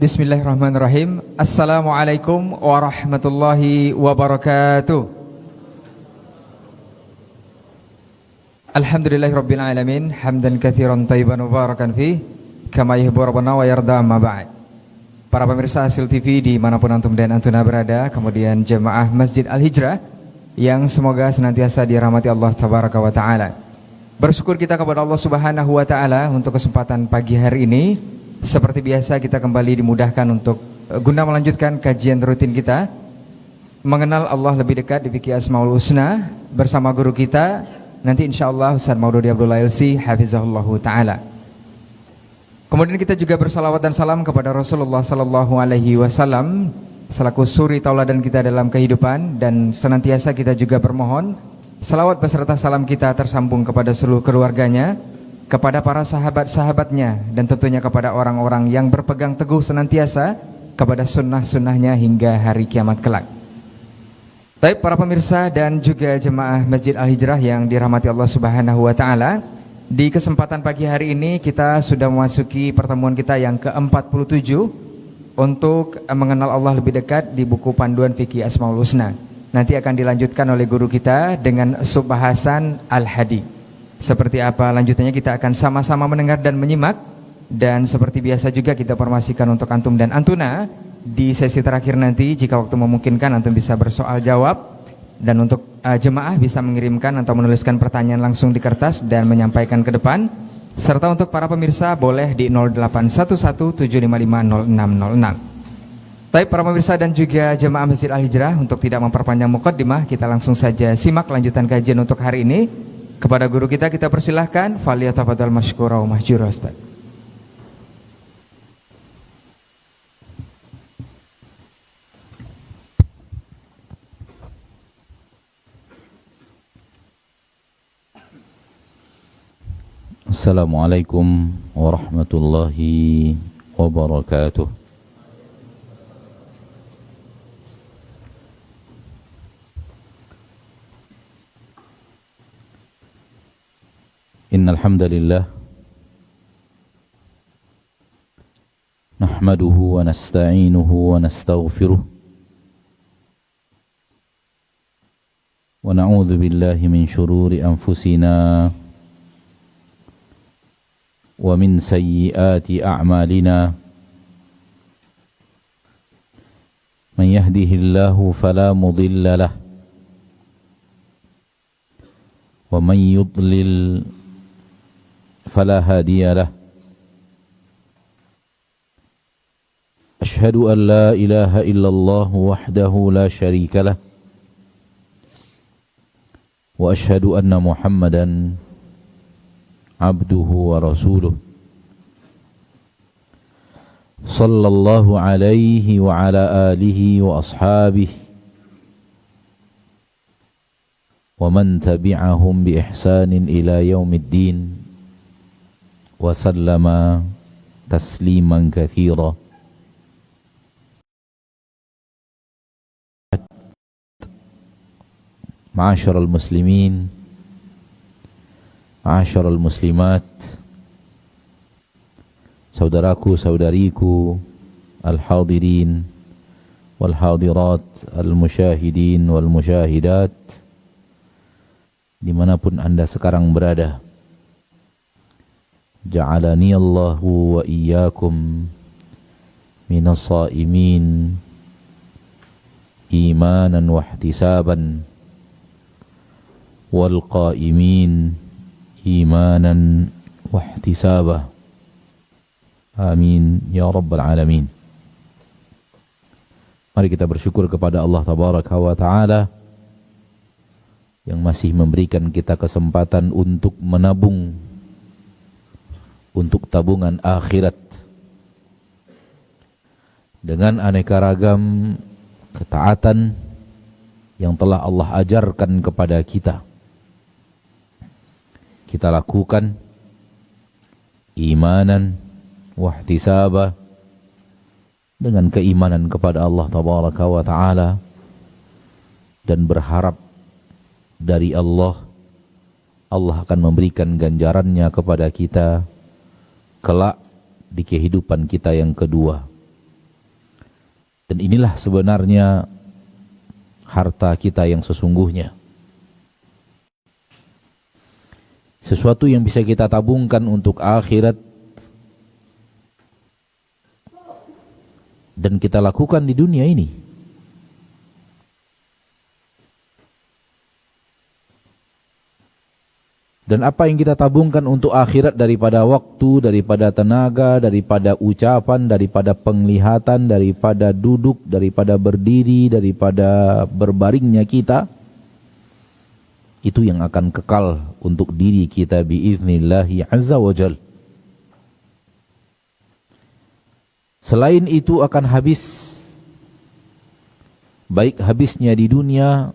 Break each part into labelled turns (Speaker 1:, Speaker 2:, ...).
Speaker 1: Bismillahirrahmanirrahim. Assalamualaikum warahmatullahi wabarakatuh. Alhamdulillahirabbil alamin, hamdan katsiran thayyiban mubarakan fi kama yuhibbu rabbuna wa yarda amma ba'd. Para pemirsa Hasil TV dimanapun antum dan antuna berada, kemudian jemaah Masjid Al-Hijrah yang semoga senantiasa dirahmati Allah tabaraka wa taala. Bersyukur kita kepada Allah Subhanahu wa taala untuk kesempatan pagi hari ini. Seperti biasa kita kembali dimudahkan untuk guna melanjutkan kajian rutin kita mengenal Allah lebih dekat di fikih Asmaul Husna bersama guru kita nanti insyaallah Ustaz Maududi Abdullah Ilsi hafizahullahu taala. Kemudian kita juga bersalawat dan salam kepada Rasulullah sallallahu alaihi wasallam selaku suri tauladan kita dalam kehidupan, dan senantiasa kita juga bermohon salawat beserta salam kita tersambung kepada seluruh keluarganya, kepada para sahabat-sahabatnya, dan tentunya kepada orang-orang yang berpegang teguh senantiasa kepada sunnah-sunnahnya hingga hari kiamat kelak. Baik para pemirsa dan juga jemaah Masjid Al-Hijrah yang dirahmati Allah Subhanahu wa taala, di kesempatan pagi hari ini kita sudah memasuki pertemuan kita yang ke-47 untuk mengenal Allah lebih dekat di buku panduan fikih Asmaul Husna. Nanti akan dilanjutkan oleh guru kita dengan subbahasan Al-Hadi. Seperti apa lanjutannya kita akan sama-sama mendengar dan menyimak. Dan seperti biasa juga kita informasikan untuk antum dan antuna, di sesi terakhir nanti jika waktu memungkinkan antum bisa bersoal jawab, dan untuk jemaah bisa mengirimkan atau menuliskan pertanyaan langsung di kertas dan menyampaikan ke depan. Serta untuk para pemirsa boleh di 0811755606. Baik para pemirsa dan juga jemaah Masjid Al-Hijrah, untuk tidak memperpanjang muqaddimah, kita langsung saja simak lanjutan kajian untuk hari ini. Kepada guru kita persilahkan, faliyatafadhal masykura wa mahjura Ustaz.
Speaker 2: Assalamualaikum warahmatullahi wabarakatuh. Innal hamdalillah nahmaduhu wa nasta'inuhu wa nastaghfiruh wa na'udzu billahi min shururi anfusina wa min sayyiati a'malina. Man yahdihillahu fala mudilla lahu wa man yudlil فلا هادي له. أشهد أن لا إله إلا الله وحده لا شريك له وأشهد أن محمدا عبده ورسوله صلى الله عليه وعلى آله وأصحابه ومن تبعهم بإحسان إلى يوم الدين وسلم تسليما كثيرا. معاشر المسلمين، معاشر المسلمات, saudaraku saudariku al-hadirin wal hadirat, al-musyahidin wal musyahidat, dimanapun anda sekarang berada. Ja'alani Allahu wa iyyakum minas shaimin imanan wa ihtisaban wal qaimin imanan wa ihtisaba. Amin ya rabbal alamin. Mari kita bersyukur kepada Allah tabaraka wa taala yang masih memberikan kita kesempatan untuk menabung untuk tabungan akhirat dengan aneka ragam ketaatan yang telah Allah ajarkan kepada kita. Kita lakukan imanan wahtisaba, dengan keimanan kepada Allah tabaraka wa taala dan berharap dari Allah akan memberikan ganjarannya kepada kita kelak di kehidupan kita yang kedua. Dan inilah sebenarnya harta kita yang sesungguhnya. Sesuatu yang bisa kita tabungkan untuk akhirat dan kita lakukan di dunia ini. Dan apa yang kita tabungkan untuk akhirat daripada waktu, daripada tenaga, daripada ucapan, daripada penglihatan, daripada duduk, daripada berdiri, daripada berbaringnya kita, itu yang akan kekal untuk diri kita biiznillahi azza wa jal. Selain itu akan habis, baik habisnya di dunia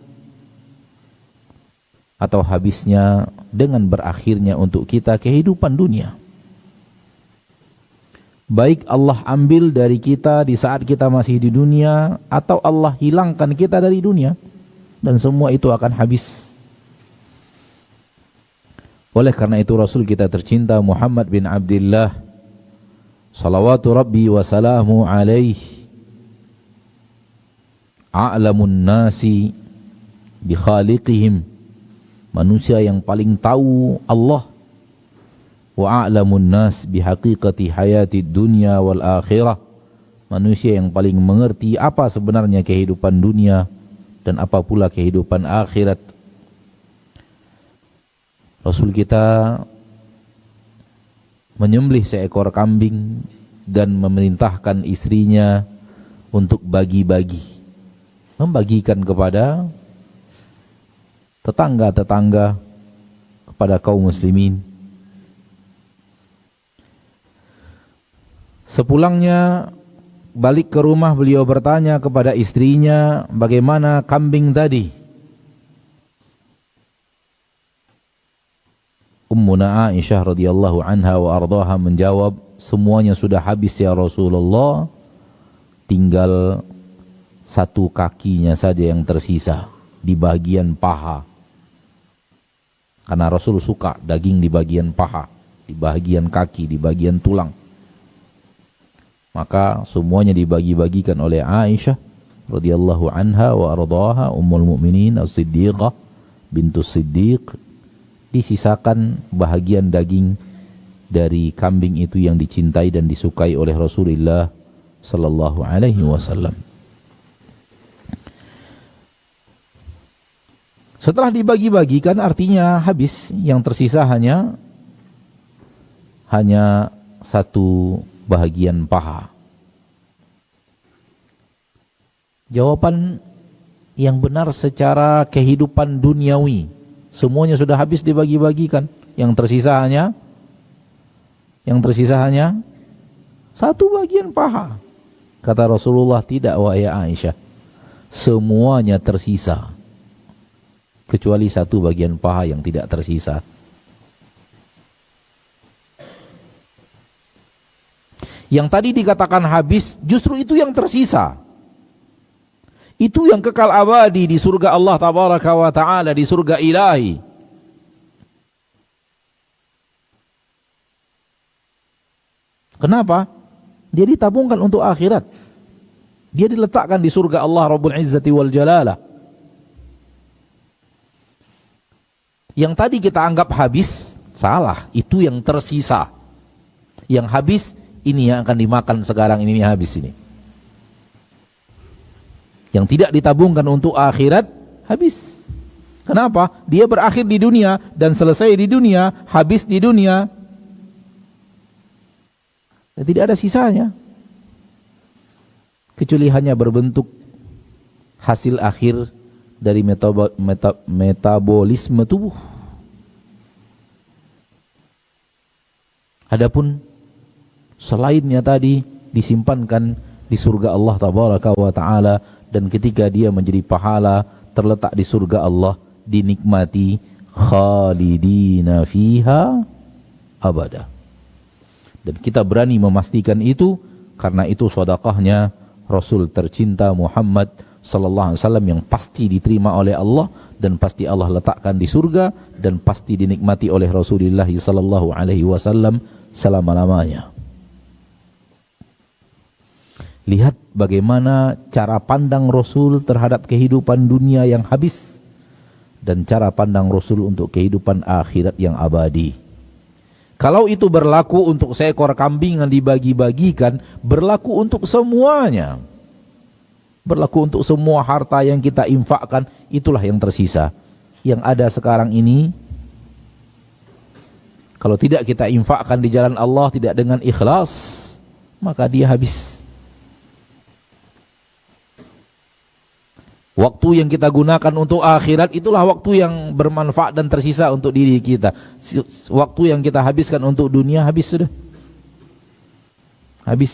Speaker 2: atau habisnya dengan berakhirnya untuk kita kehidupan dunia. Baik Allah ambil dari kita di saat kita masih di dunia, atau Allah hilangkan kita dari dunia, dan semua itu akan habis. Oleh karena itu Rasul kita tercinta Muhammad bin Abdullah salawatu Rabbi wa salamu alaihi, a'lamun nasi bi khaliqihim, manusia yang paling tahu Allah, wa a'lamun nas bi haqiqati hayati dunya wal akhirah, manusia yang paling mengerti apa sebenarnya kehidupan dunia dan apa pula kehidupan akhirat. Rasul kita menyembelih seekor kambing dan memerintahkan istrinya untuk bagi-bagi, membagikan kepada tetangga-tetangga, kepada kaum muslimin. Sepulangnya balik ke rumah, beliau bertanya kepada istrinya, bagaimana kambing tadi? Ummuna Aisyah radhiyallahu anha wa ardhaha menjawab, semuanya sudah habis ya Rasulullah, tinggal satu kakinya saja yang tersisa di bagian paha. Karena Rasul suka daging di bagian paha, di bagian kaki, di bagian tulang. Maka semuanya dibagi-bagikan oleh Aisyah radhiyallahu anha wa ardhaha, ummul mukminin as-siddiqah bintus siddiq. Disisakan bahagian daging dari kambing itu yang dicintai dan disukai oleh Rasulullah sallallahu alaihi wasallam. Setelah dibagi-bagikan artinya habis, yang tersisa hanya satu bahagian paha. Jawaban yang benar secara kehidupan duniawi, semuanya sudah habis dibagi-bagikan, yang tersisa hanya satu bagian paha. Kata Rasulullah, tidak wahai Aisyah, semuanya tersisa kecuali satu bagian paha yang tidak tersisa. Yang tadi dikatakan habis, justru itu yang tersisa. Itu yang kekal abadi di surga Allah tabaraka wa ta'ala, di surga ilahi. Kenapa? Dia ditabungkan untuk akhirat. Dia diletakkan di surga Allah Rabbul Izzati wal Jalalah. Yang tadi kita anggap habis, salah. Itu yang tersisa. Yang habis, ini yang akan dimakan sekarang, ini habis ini. Yang tidak ditabungkan untuk akhirat, habis. Kenapa? Dia berakhir di dunia dan selesai di dunia, habis di dunia. Dan tidak ada sisanya. Kecuali hanya berbentuk hasil akhir dari metabolisme tubuh. Adapun selainnya tadi disimpankan di surga Allah tabaraka wa ta'ala, dan ketika dia menjadi pahala terletak di surga Allah, dinikmati khalidina fiha abada. Dan kita berani memastikan itu karena itu sedekahnya Rasul tercinta Muhammad sallallahu alaihi wasallam yang pasti diterima oleh Allah dan pasti Allah letakkan di surga dan pasti dinikmati oleh Rasulullah sallallahu alaihi wasallam selama-lamanya. Lihat bagaimana cara pandang Rasul terhadap kehidupan dunia yang habis dan cara pandang Rasul untuk kehidupan akhirat yang abadi. Kalau itu berlaku untuk seekor kambing yang dibagi-bagikan, berlaku untuk semuanya. Berlaku untuk semua harta yang kita infakkan, itulah yang tersisa. Yang ada sekarang ini, kalau tidak kita infakkan di jalan Allah, tidak dengan ikhlas, maka dia habis. Waktu yang kita gunakan untuk akhirat itulah waktu yang bermanfaat dan tersisa untuk diri kita. Waktu yang kita habiskan untuk dunia habis sudah. Habis,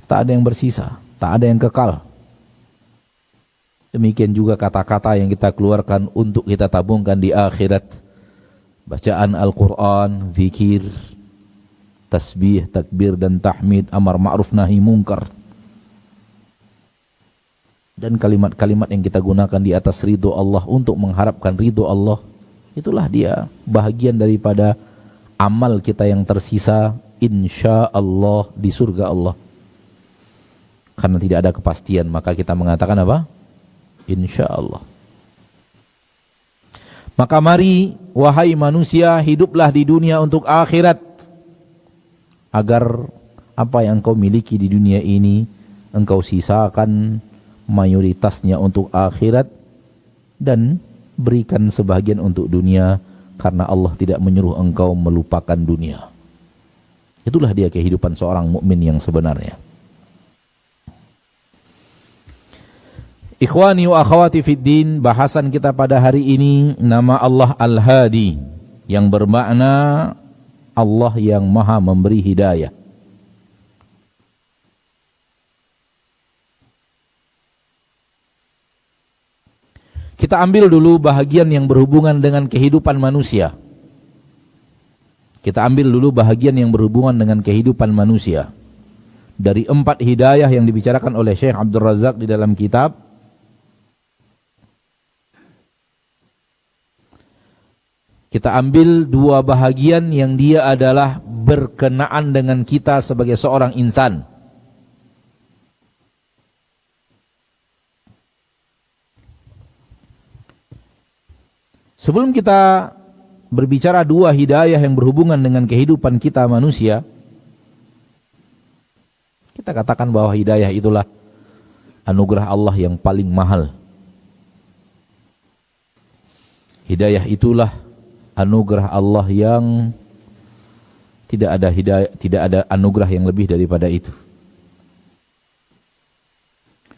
Speaker 2: tak ada yang bersisa, tak ada yang kekal. Demikian juga kata-kata yang kita keluarkan untuk kita tabungkan di akhirat. Bacaan Al-Quran, zikir, tasbih, takbir dan tahmid, amar ma'ruf nahi mungkar. Dan kalimat-kalimat yang kita gunakan di atas ridho Allah untuk mengharapkan ridho Allah, itulah dia bahagian daripada amal kita yang tersisa insya Allah di surga Allah. Karena tidak ada kepastian, maka kita mengatakan apa? Insya Allah. Maka mari wahai manusia, hiduplah di dunia untuk akhirat, agar apa yang engkau miliki di dunia ini engkau sisakan mayoritasnya untuk akhirat dan berikan sebahagian untuk dunia, karena Allah tidak menyuruh engkau melupakan dunia. Itulah dia kehidupan seorang mukmin yang sebenarnya. Ikhwani wa akhwati fid din, bahasan kita pada hari ini nama Allah Al-Hadi, yang bermakna Allah yang Maha memberi hidayah. Kita ambil dulu bahagian yang berhubungan dengan kehidupan manusia. Kita ambil dulu bahagian yang berhubungan dengan kehidupan manusia. Dari 4 hidayah yang dibicarakan oleh Syekh Abdul Razak di dalam kitab, kita ambil 2 bahagian yang dia adalah berkenaan dengan kita sebagai seorang insan. Sebelum kita berbicara 2 hidayah yang berhubungan dengan kehidupan kita manusia, kita katakan bahwa hidayah itulah anugerah Allah yang paling mahal. Hidayah itulah anugerah Allah yang tidak ada anugerah yang lebih daripada itu.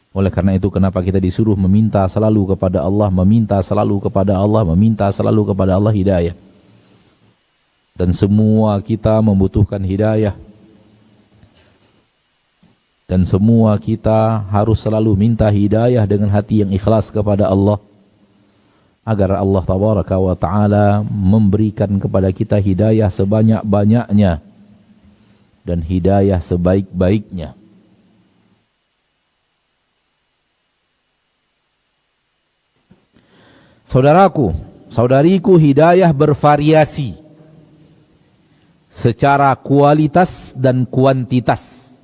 Speaker 2: Oleh karena itu, kenapa kita disuruh meminta selalu kepada Allah, meminta selalu kepada Allah, meminta selalu kepada Allah hidayah. Dan semua kita membutuhkan hidayah. Dan semua kita harus selalu minta hidayah dengan hati yang ikhlas kepada Allah, agar Allah tabaraka wa ta'ala memberikan kepada kita hidayah sebanyak-banyaknya dan hidayah sebaik-baiknya. Saudaraku, saudariku, hidayah bervariasi secara kualitas dan kuantitas.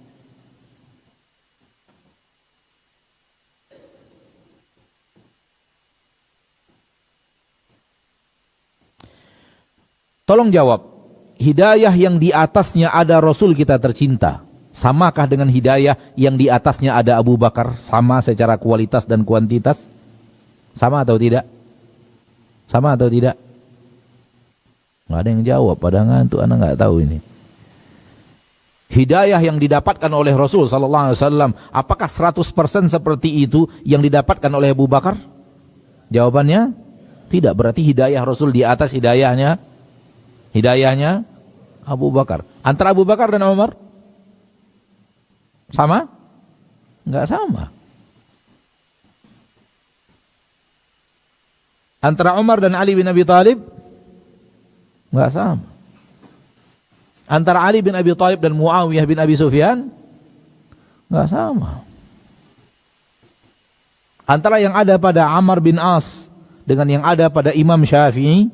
Speaker 2: Tolong jawab, hidayah yang di atasnya ada Rasul kita tercinta, samakah dengan hidayah yang di atasnya ada Abu Bakar? Sama secara kualitas dan kuantitas? Sama atau tidak? Sama atau tidak? Nggak ada yang jawab, pada ngantuk, anak nggak tahu ini. Hidayah yang didapatkan oleh Rasul sallallahu alaihi wasallam, apakah 100% seperti itu yang didapatkan oleh Abu Bakar? Jawabannya tidak. Berarti hidayah Rasul di atas hidayahnya Abu Bakar. Antara Abu Bakar dan Umar sama? Enggak sama. Antara Umar dan Ali bin Abi Thalib enggak sama. Antara Ali bin Abi Thalib dan Muawiyah bin Abi Sufyan enggak sama. Antara yang ada pada Ammar bin As dengan yang ada pada Imam Syafi'i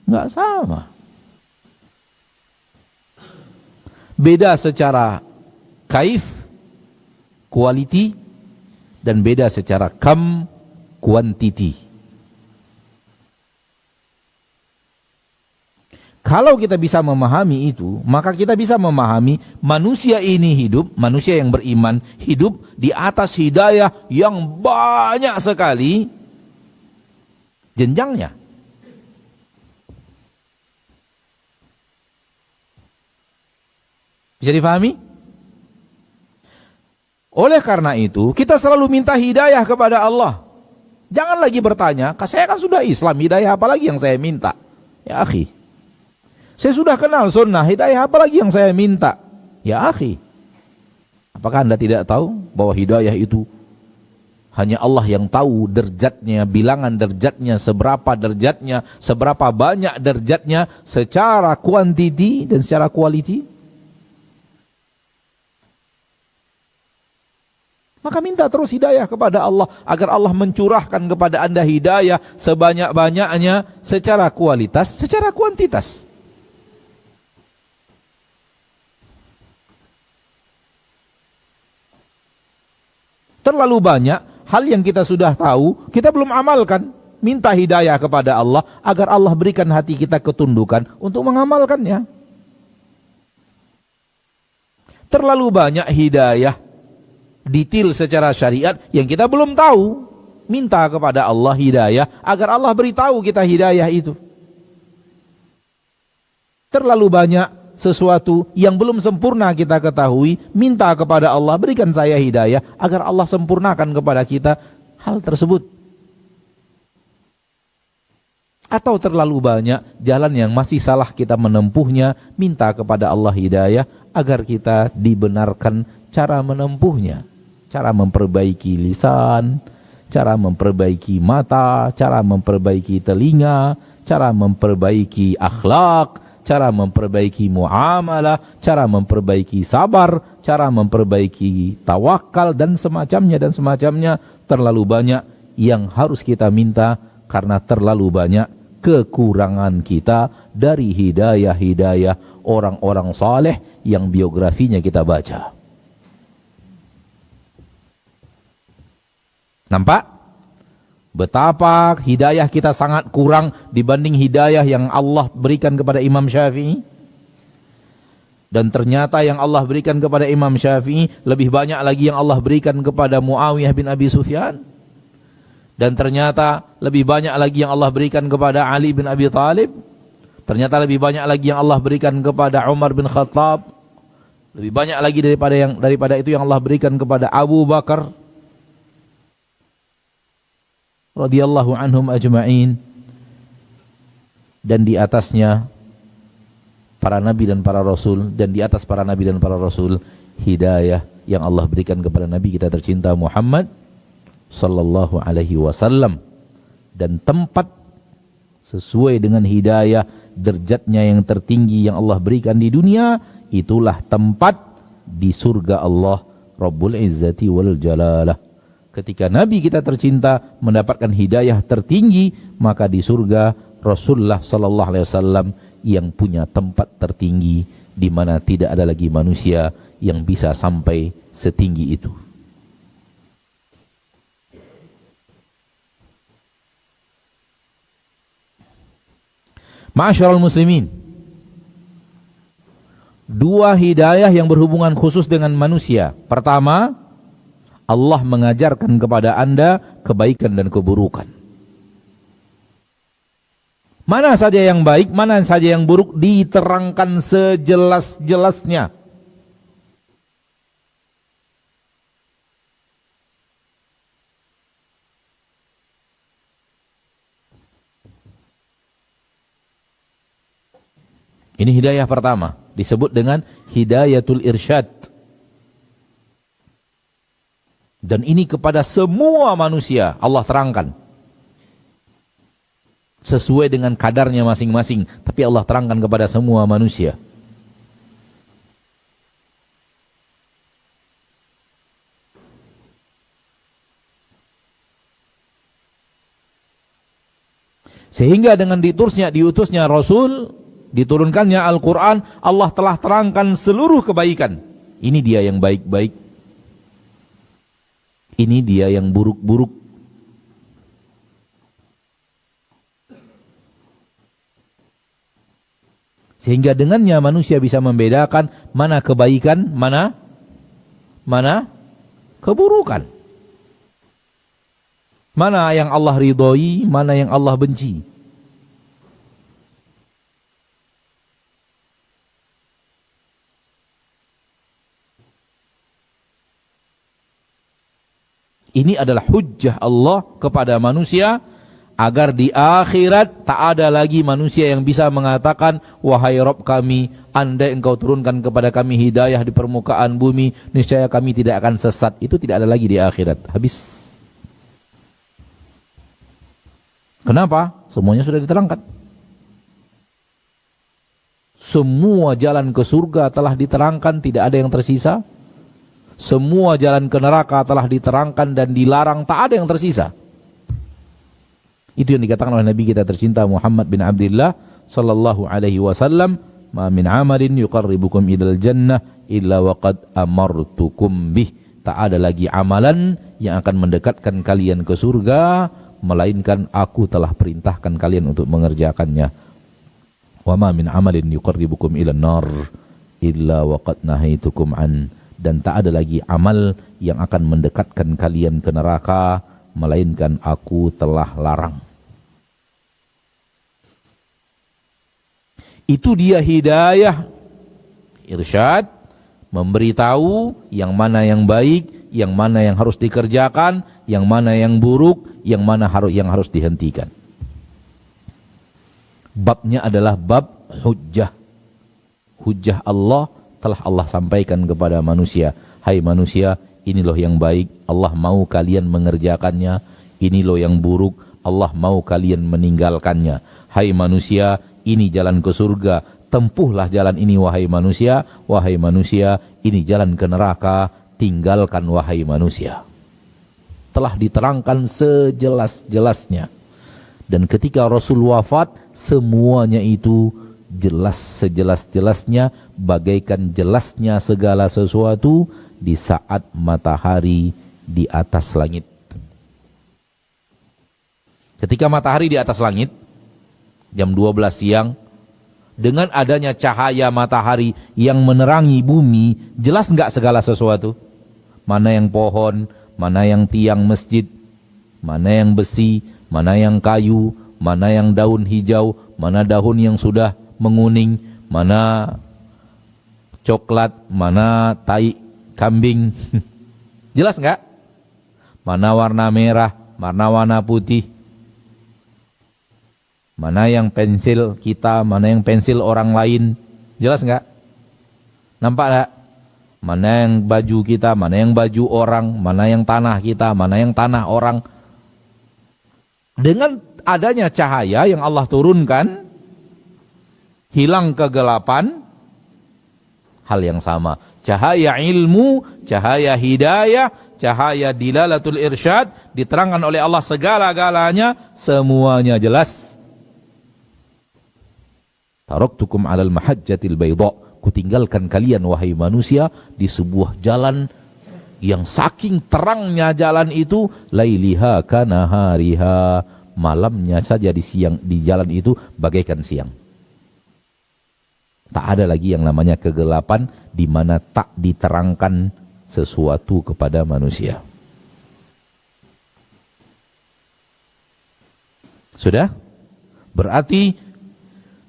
Speaker 2: enggak sama. Beda secara kaif, quality, dan beda secara quantity. Kalau kita bisa memahami itu, maka kita bisa memahami manusia ini hidup, manusia yang beriman hidup di atas hidayah yang banyak sekali jenjangnya. Bisa difahami? Oleh karena itu, kita selalu minta hidayah kepada Allah. Jangan lagi bertanya, saya kan sudah Islam, hidayah apa lagi yang saya minta? Ya akhi, saya sudah kenal sunnah, hidayah apa lagi yang saya minta? Ya akhi, apakah Anda tidak tahu bahwa hidayah itu hanya Allah yang tahu derajatnya, bilangan derajatnya, seberapa banyak derajatnya secara kuantiti dan secara quality? Maka minta terus hidayah kepada Allah agar Allah mencurahkan kepada Anda hidayah sebanyak-banyaknya secara kualitas, secara kuantitas. Terlalu banyak hal yang kita sudah tahu, kita belum amalkan. Minta hidayah kepada Allah agar Allah berikan hati kita ketundukan untuk mengamalkannya. Terlalu banyak hidayah detail secara syariat yang kita belum tahu. Minta kepada Allah hidayah agar Allah beritahu kita hidayah itu. Terlalu banyak sesuatu yang belum sempurna kita ketahui, minta kepada Allah berikan saya hidayah agar Allah sempurnakan kepada kita hal tersebut. Atau terlalu banyak jalan yang masih salah kita menempuhnya, minta kepada Allah hidayah agar kita dibenarkan cara menempuhnya. Cara memperbaiki lisan, cara memperbaiki mata, cara memperbaiki telinga, cara memperbaiki akhlak, cara memperbaiki muamalah, cara memperbaiki sabar, cara memperbaiki tawakal dan semacamnya. Terlalu banyak yang harus kita minta karena terlalu banyak kekurangan kita dari hidayah-hidayah orang-orang saleh yang biografinya kita baca. Nampak? Betapa hidayah kita sangat kurang dibanding hidayah yang Allah berikan kepada Imam Syafi'i. Dan ternyata yang Allah berikan kepada Imam Syafi'i lebih banyak lagi yang Allah berikan kepada Muawiyah bin Abi Sufyan. Dan ternyata lebih banyak lagi yang Allah berikan kepada Ali bin Abi Thalib. Ternyata lebih banyak lagi yang Allah berikan kepada Umar bin Khattab. Lebih banyak lagi daripada itu yang Allah berikan kepada Abu Bakar radhiyallahu anhum ajma'in, dan di atasnya para nabi dan para rasul, dan di atas para nabi dan para rasul hidayah yang Allah berikan kepada nabi kita tercinta Muhammad sallallahu alaihi wasallam. Dan tempat sesuai dengan hidayah derajatnya yang tertinggi yang Allah berikan di dunia, itulah tempat di surga Allah Rabbul Izzati wal Jalalah. Ketika Nabi kita tercinta mendapatkan hidayah tertinggi, maka di surga Rasulullah sallallahu alaihi wasallam yang punya tempat tertinggi di mana tidak ada lagi manusia yang bisa sampai setinggi itu. Ma'asyiral muslimin, dua hidayah yang berhubungan khusus dengan manusia. Pertama, Allah mengajarkan kepada Anda kebaikan dan keburukan. Mana saja yang baik, mana saja yang buruk diterangkan sejelas-jelasnya. Ini hidayah pertama, disebut dengan hidayatul irsyad. Dan ini kepada semua manusia Allah terangkan. Sesuai dengan kadarnya masing-masing, tapi Allah terangkan kepada semua manusia. Sehingga dengan diutusnya Rasul, diturunkannya Al-Quran, Allah telah terangkan seluruh kebaikan. Ini dia yang baik-baik. Ini dia yang buruk-buruk. Sehingga dengannya manusia bisa membedakan mana kebaikan, mana keburukan. Mana yang Allah ridhoi, mana yang Allah benci. Ini adalah hujjah Allah kepada manusia agar di akhirat tak ada lagi manusia yang bisa mengatakan, wahai Rabb kami, andai engkau turunkan kepada kami hidayah di permukaan bumi, niscaya kami tidak akan sesat. Itu tidak ada lagi di akhirat. Habis. Kenapa? Semuanya sudah diterangkan. Semua jalan ke surga telah diterangkan, tidak ada yang tersisa. Semua jalan ke neraka telah diterangkan dan dilarang, tak ada yang tersisa. Itu yang dikatakan oleh Nabi kita tercinta Muhammad bin Abdullah sallallahu alaihi wasallam, "Ma min amalin yuqarribukum ilal jannah illa waqad amartukum bih." Tak ada lagi amalan yang akan mendekatkan kalian ke surga melainkan aku telah perintahkan kalian untuk mengerjakannya. "Wa ma min amalin yuqarribukum ilan nar illa waqad nahaitukum an." Dan tak ada lagi amal yang akan mendekatkan kalian ke neraka melainkan aku telah larang. Itu dia hidayah, irsyad, memberitahu yang mana yang baik, yang mana yang harus dikerjakan, yang mana yang buruk, yang mana yang harus dihentikan. Babnya adalah bab hujjah. Hujjah Allah telah Allah sampaikan kepada manusia. Hai manusia, ini loh yang baik, Allah mau kalian mengerjakannya. Ini loh yang buruk, Allah mau kalian meninggalkannya. Hai manusia, ini jalan ke surga, tempuhlah jalan ini wahai manusia. Wahai manusia, ini jalan ke neraka, tinggalkan wahai manusia. Telah diterangkan sejelas-jelasnya. Dan ketika Rasul wafat, semuanya itu jelas sejelas-jelasnya, bagaikan jelasnya segala sesuatu di saat matahari di atas langit. Ketika matahari di atas langit, jam 12 siang, dengan adanya cahaya matahari yang menerangi bumi, jelas nggak segala sesuatu? Mana yang pohon, mana yang tiang masjid, mana yang besi, mana yang kayu, mana yang daun hijau, mana daun yang sudah menguning, mana coklat, mana tai kambing. Jelas nggak? Mana warna merah, mana warna putih, mana yang pensil kita, mana yang pensil orang lain. Jelas nggak? Nampak nggak? Mana yang baju kita, mana yang baju orang, mana yang tanah kita, mana yang tanah orang. Dengan adanya cahaya yang Allah turunkan, hilang kegelapan, hal yang sama. Cahaya ilmu, cahaya hidayah, cahaya dilalatul irsyad, diterangkan oleh Allah segala-galanya, semuanya jelas. Taraktukum alal mahajjatil bayda, kutinggalkan kalian wahai manusia di sebuah jalan yang saking terangnya jalan itu, lailiha kanahariha, malamnya saja di jalan itu bagaikan siang. Tak ada lagi yang namanya kegelapan di mana tak diterangkan sesuatu kepada manusia. Sudah? Berarti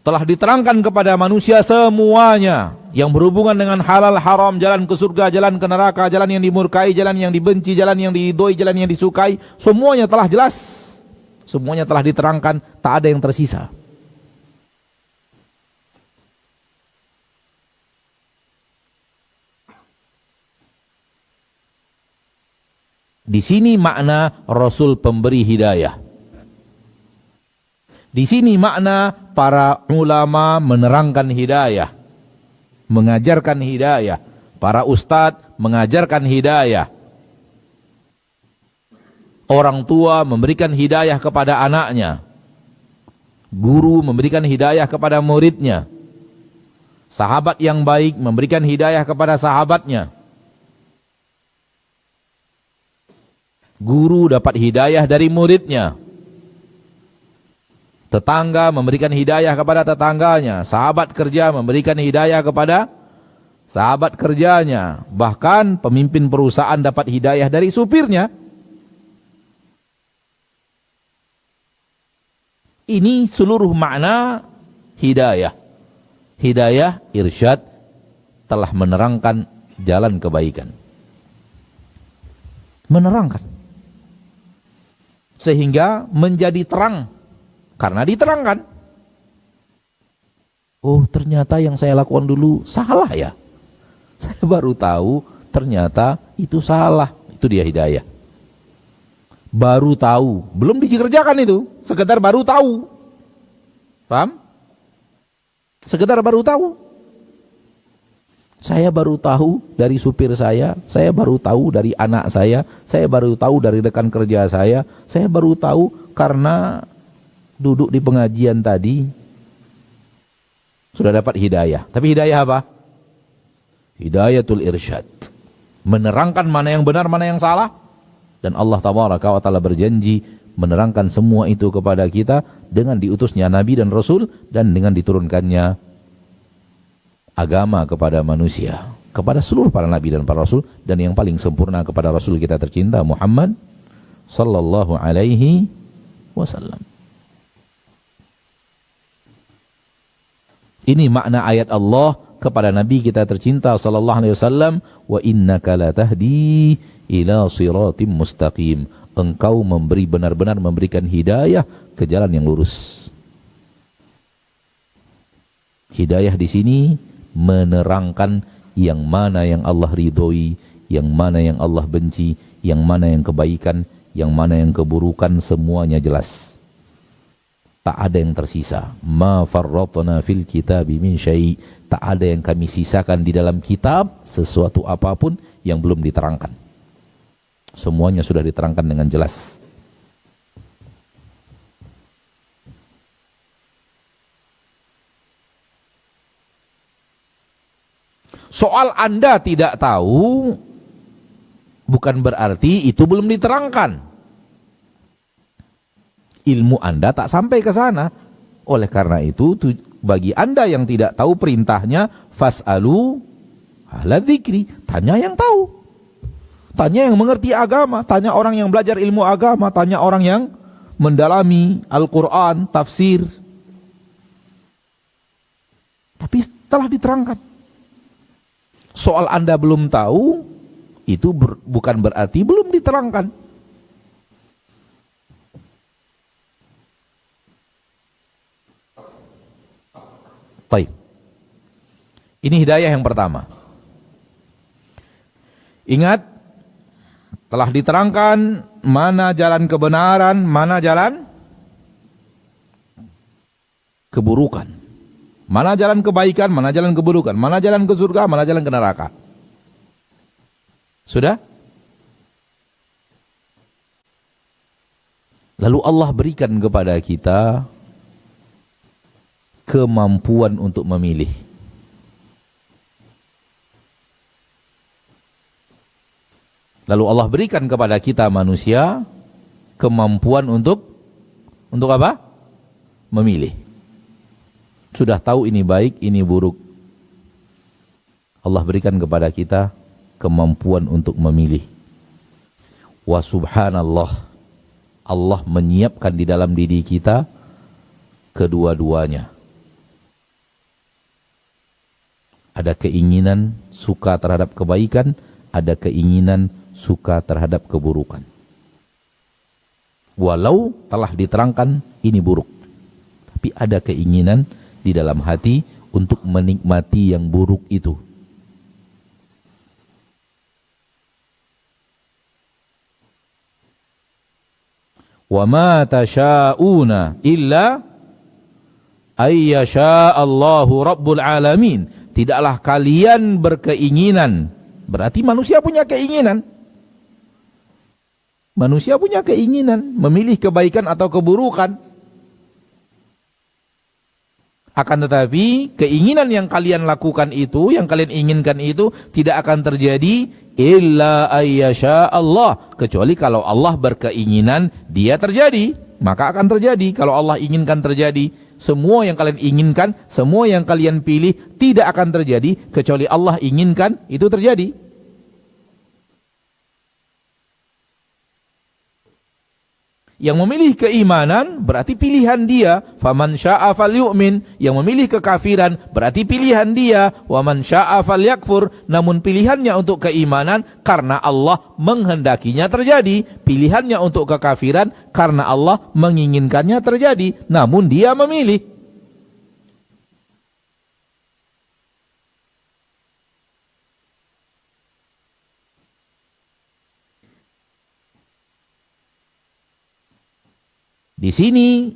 Speaker 2: telah diterangkan kepada manusia semuanya yang berhubungan dengan halal haram, jalan ke surga, jalan ke neraka, jalan yang dimurkai, jalan yang dibenci, jalan yang diridhoi, jalan yang disukai, semuanya telah jelas. Semuanya telah diterangkan, tak ada yang tersisa. Di sini makna Rasul pemberi hidayah. Di sini makna para ulama menerangkan hidayah, mengajarkan hidayah. Para ustadz mengajarkan hidayah. Orang tua memberikan hidayah kepada anaknya. Guru memberikan hidayah kepada muridnya. Sahabat yang baik memberikan hidayah kepada sahabatnya. Guru dapat hidayah dari muridnya. Tetangga memberikan hidayah kepada tetangganya. Sahabat kerja memberikan hidayah kepada sahabat kerjanya. Bahkan pemimpin perusahaan dapat hidayah dari supirnya. Ini seluruh makna hidayah. Hidayah, irsyad, telah menerangkan jalan kebaikan. Menerangkan. Sehingga menjadi terang. Karena diterangkan. Oh, ternyata yang saya lakukan dulu salah ya. Saya baru tahu ternyata itu salah. Itu dia hidayah. Baru tahu, belum dikerjakan itu, sekedar baru tahu. Paham? Sekedar baru tahu. Saya baru tahu dari supir saya baru tahu dari anak saya baru tahu dari rekan kerja saya baru tahu karena duduk di pengajian tadi sudah dapat hidayah. Tapi hidayah apa? Hidayatul irsyad. Menerangkan mana yang benar, mana yang salah. Dan Allah tabaraka wa ta'ala berjanji menerangkan semua itu kepada kita dengan diutusnya Nabi dan Rasul dan dengan diturunkannya agama kepada manusia, kepada seluruh para Nabi dan para Rasul, dan yang paling sempurna kepada Rasul kita tercinta Muhammad sallallahu alaihi wasallam. Ini makna ayat Allah kepada Nabi kita tercinta sallallahu alaihi wasallam, wa innaka la tahdi ila siratim mustaqim. Engkau benar-benar memberikan hidayah ke jalan yang lurus. Hidayah di sini menerangkan yang mana yang Allah ridhoi, yang mana yang Allah benci, yang mana yang kebaikan, yang mana yang keburukan, semuanya jelas. Tak ada yang tersisa. Ma farratna fil kitabi min syai'. Tak ada yang kami sisakan di dalam kitab sesuatu apapun yang belum diterangkan. Semuanya sudah diterangkan dengan jelas. Soal Anda tidak tahu bukan berarti itu belum diterangkan. Ilmu Anda tak sampai ke sana. Oleh karena itu bagi Anda yang tidak tahu perintahnya, fas'alu ahla dzikri, tanya yang tahu. Tanya yang mengerti agama, tanya orang yang belajar ilmu agama, tanya orang yang mendalami Al-Qur'an, tafsir. Tapi telah diterangkan. Soal Anda belum tahu, itu bukan berarti belum diterangkan. Baik. Ini hidayah yang pertama. Ingat, telah diterangkan mana jalan kebenaran, mana jalan keburukan. Mana jalan kebaikan, mana jalan keburukan, mana jalan ke surga, mana jalan ke neraka. Sudah? Lalu Allah berikan kepada kita kemampuan untuk memilih. Lalu Allah berikan kepada kita manusia kemampuan untuk apa? Memilih. Sudah tahu ini baik, ini buruk. Allah berikan kepada kita kemampuan untuk memilih. Wa subhanallah, Allah menyiapkan di dalam diri kita kedua-duanya. Ada keinginan suka terhadap kebaikan, ada keinginan suka terhadap keburukan. Walau telah diterangkan ini buruk, tapi ada keinginan di dalam hati untuk menikmati yang buruk itu. Wa ma tasha'una illa ayyasha Allahu rabbul alamin. Tidaklah kalian berkeinginan, berarti manusia punya keinginan. Manusia punya keinginan memilih kebaikan atau keburukan. Akan tetapi keinginan yang kalian lakukan itu, yang kalian inginkan itu tidak akan terjadi illa ayyasha Allah, kecuali kalau Allah berkeinginan dia terjadi, maka akan terjadi. Kalau Allah inginkan terjadi, semua yang kalian inginkan, semua yang kalian pilih tidak akan terjadi kecuali Allah inginkan itu terjadi. Yang memilih keimanan berarti pilihan dia, faman syaa'a falyu'min. Yang memilih kekafiran berarti pilihan dia, waman syaa'a falyakfur. Namun pilihannya untuk keimanan karena Allah menghendakinya terjadi, pilihannya untuk kekafiran karena Allah menginginkannya terjadi, namun dia memilih. Di sini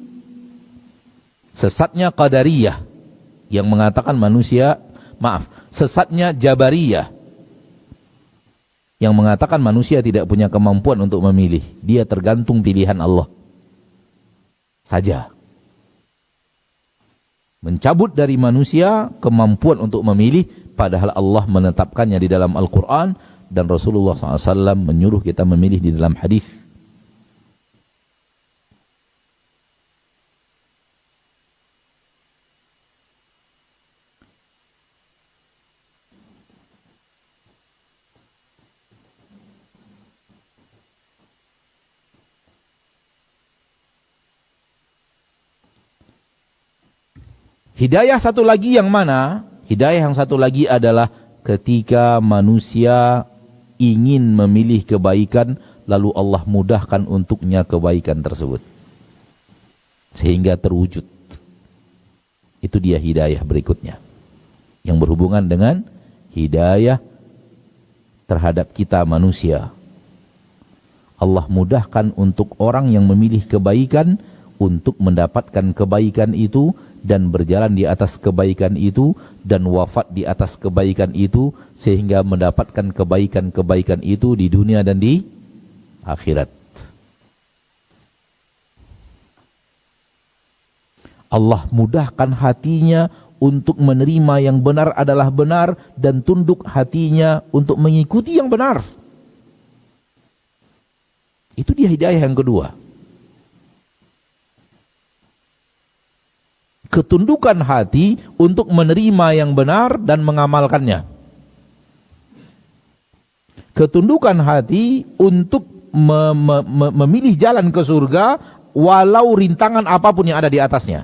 Speaker 2: sesatnya Qadariyah yang mengatakan sesatnya Jabariyah yang mengatakan manusia tidak punya kemampuan untuk memilih, dia tergantung pilihan Allah saja. Mencabut dari manusia kemampuan untuk memilih, padahal Allah menetapkannya di dalam Al-Quran dan Rasulullah SAW menyuruh kita memilih di dalam hadis. Hidayah satu lagi yang mana? Hidayah yang satu lagi adalah ketika manusia ingin memilih kebaikan, lalu Allah mudahkan untuknya kebaikan tersebut sehingga terwujud. Itu dia hidayah berikutnya yang berhubungan dengan hidayah terhadap kita manusia. Allah mudahkan untuk orang yang memilih kebaikan untuk mendapatkan kebaikan itu dan berjalan di atas kebaikan itu dan wafat di atas kebaikan itu sehingga mendapatkan kebaikan-kebaikan itu di dunia dan di akhirat. Allah mudahkan hatinya untuk menerima yang benar adalah benar dan tunduk hatinya untuk mengikuti yang benar. Itu dia hidayah yang kedua. Ketundukan hati untuk menerima yang benar dan mengamalkannya. Ketundukan hati untuk memilih jalan ke surga walau rintangan apapun yang ada di atasnya.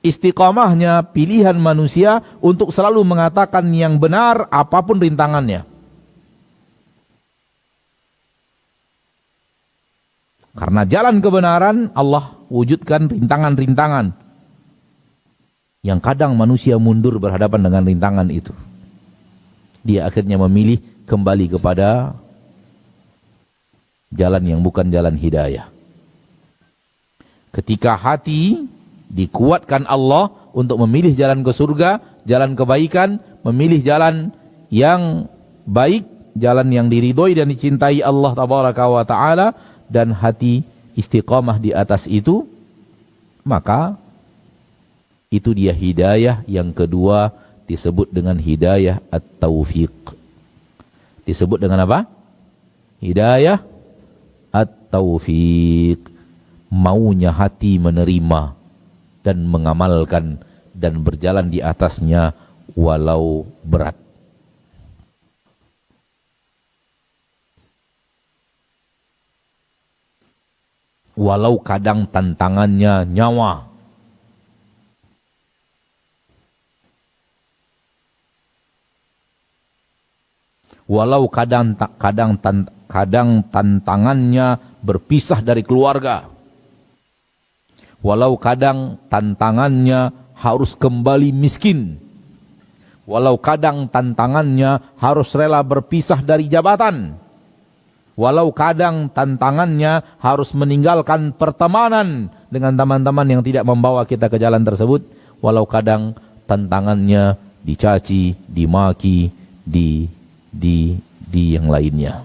Speaker 2: Istiqamahnya pilihan manusia untuk selalu mengatakan yang benar apapun rintangannya. Karena jalan kebenaran, Allah wujudkan rintangan-rintangan yang kadang manusia mundur berhadapan dengan rintangan itu. Dia akhirnya memilih kembali kepada jalan yang bukan jalan hidayah. Ketika hati dikuatkan Allah untuk memilih jalan ke surga, jalan kebaikan, memilih jalan yang baik, jalan yang diridhoi dan dicintai Allah tabaraka wa ta'ala, dan hati istiqamah di atas itu, maka itu dia hidayah yang kedua, disebut dengan hidayah at-taufiq. Disebut dengan apa? Hidayah at-taufiq. Maunya hati menerima dan mengamalkan dan berjalan di atasnya walau berat. Walau kadang tantangannya nyawa. Walau kadang tantangannya berpisah dari keluarga. Walau kadang tantangannya harus kembali miskin. Walau kadang tantangannya harus rela berpisah dari jabatan. Walau kadang tantangannya harus meninggalkan pertemanan dengan teman-teman yang tidak membawa kita ke jalan tersebut. Walau kadang tantangannya dicaci, dimaki, di yang lainnya.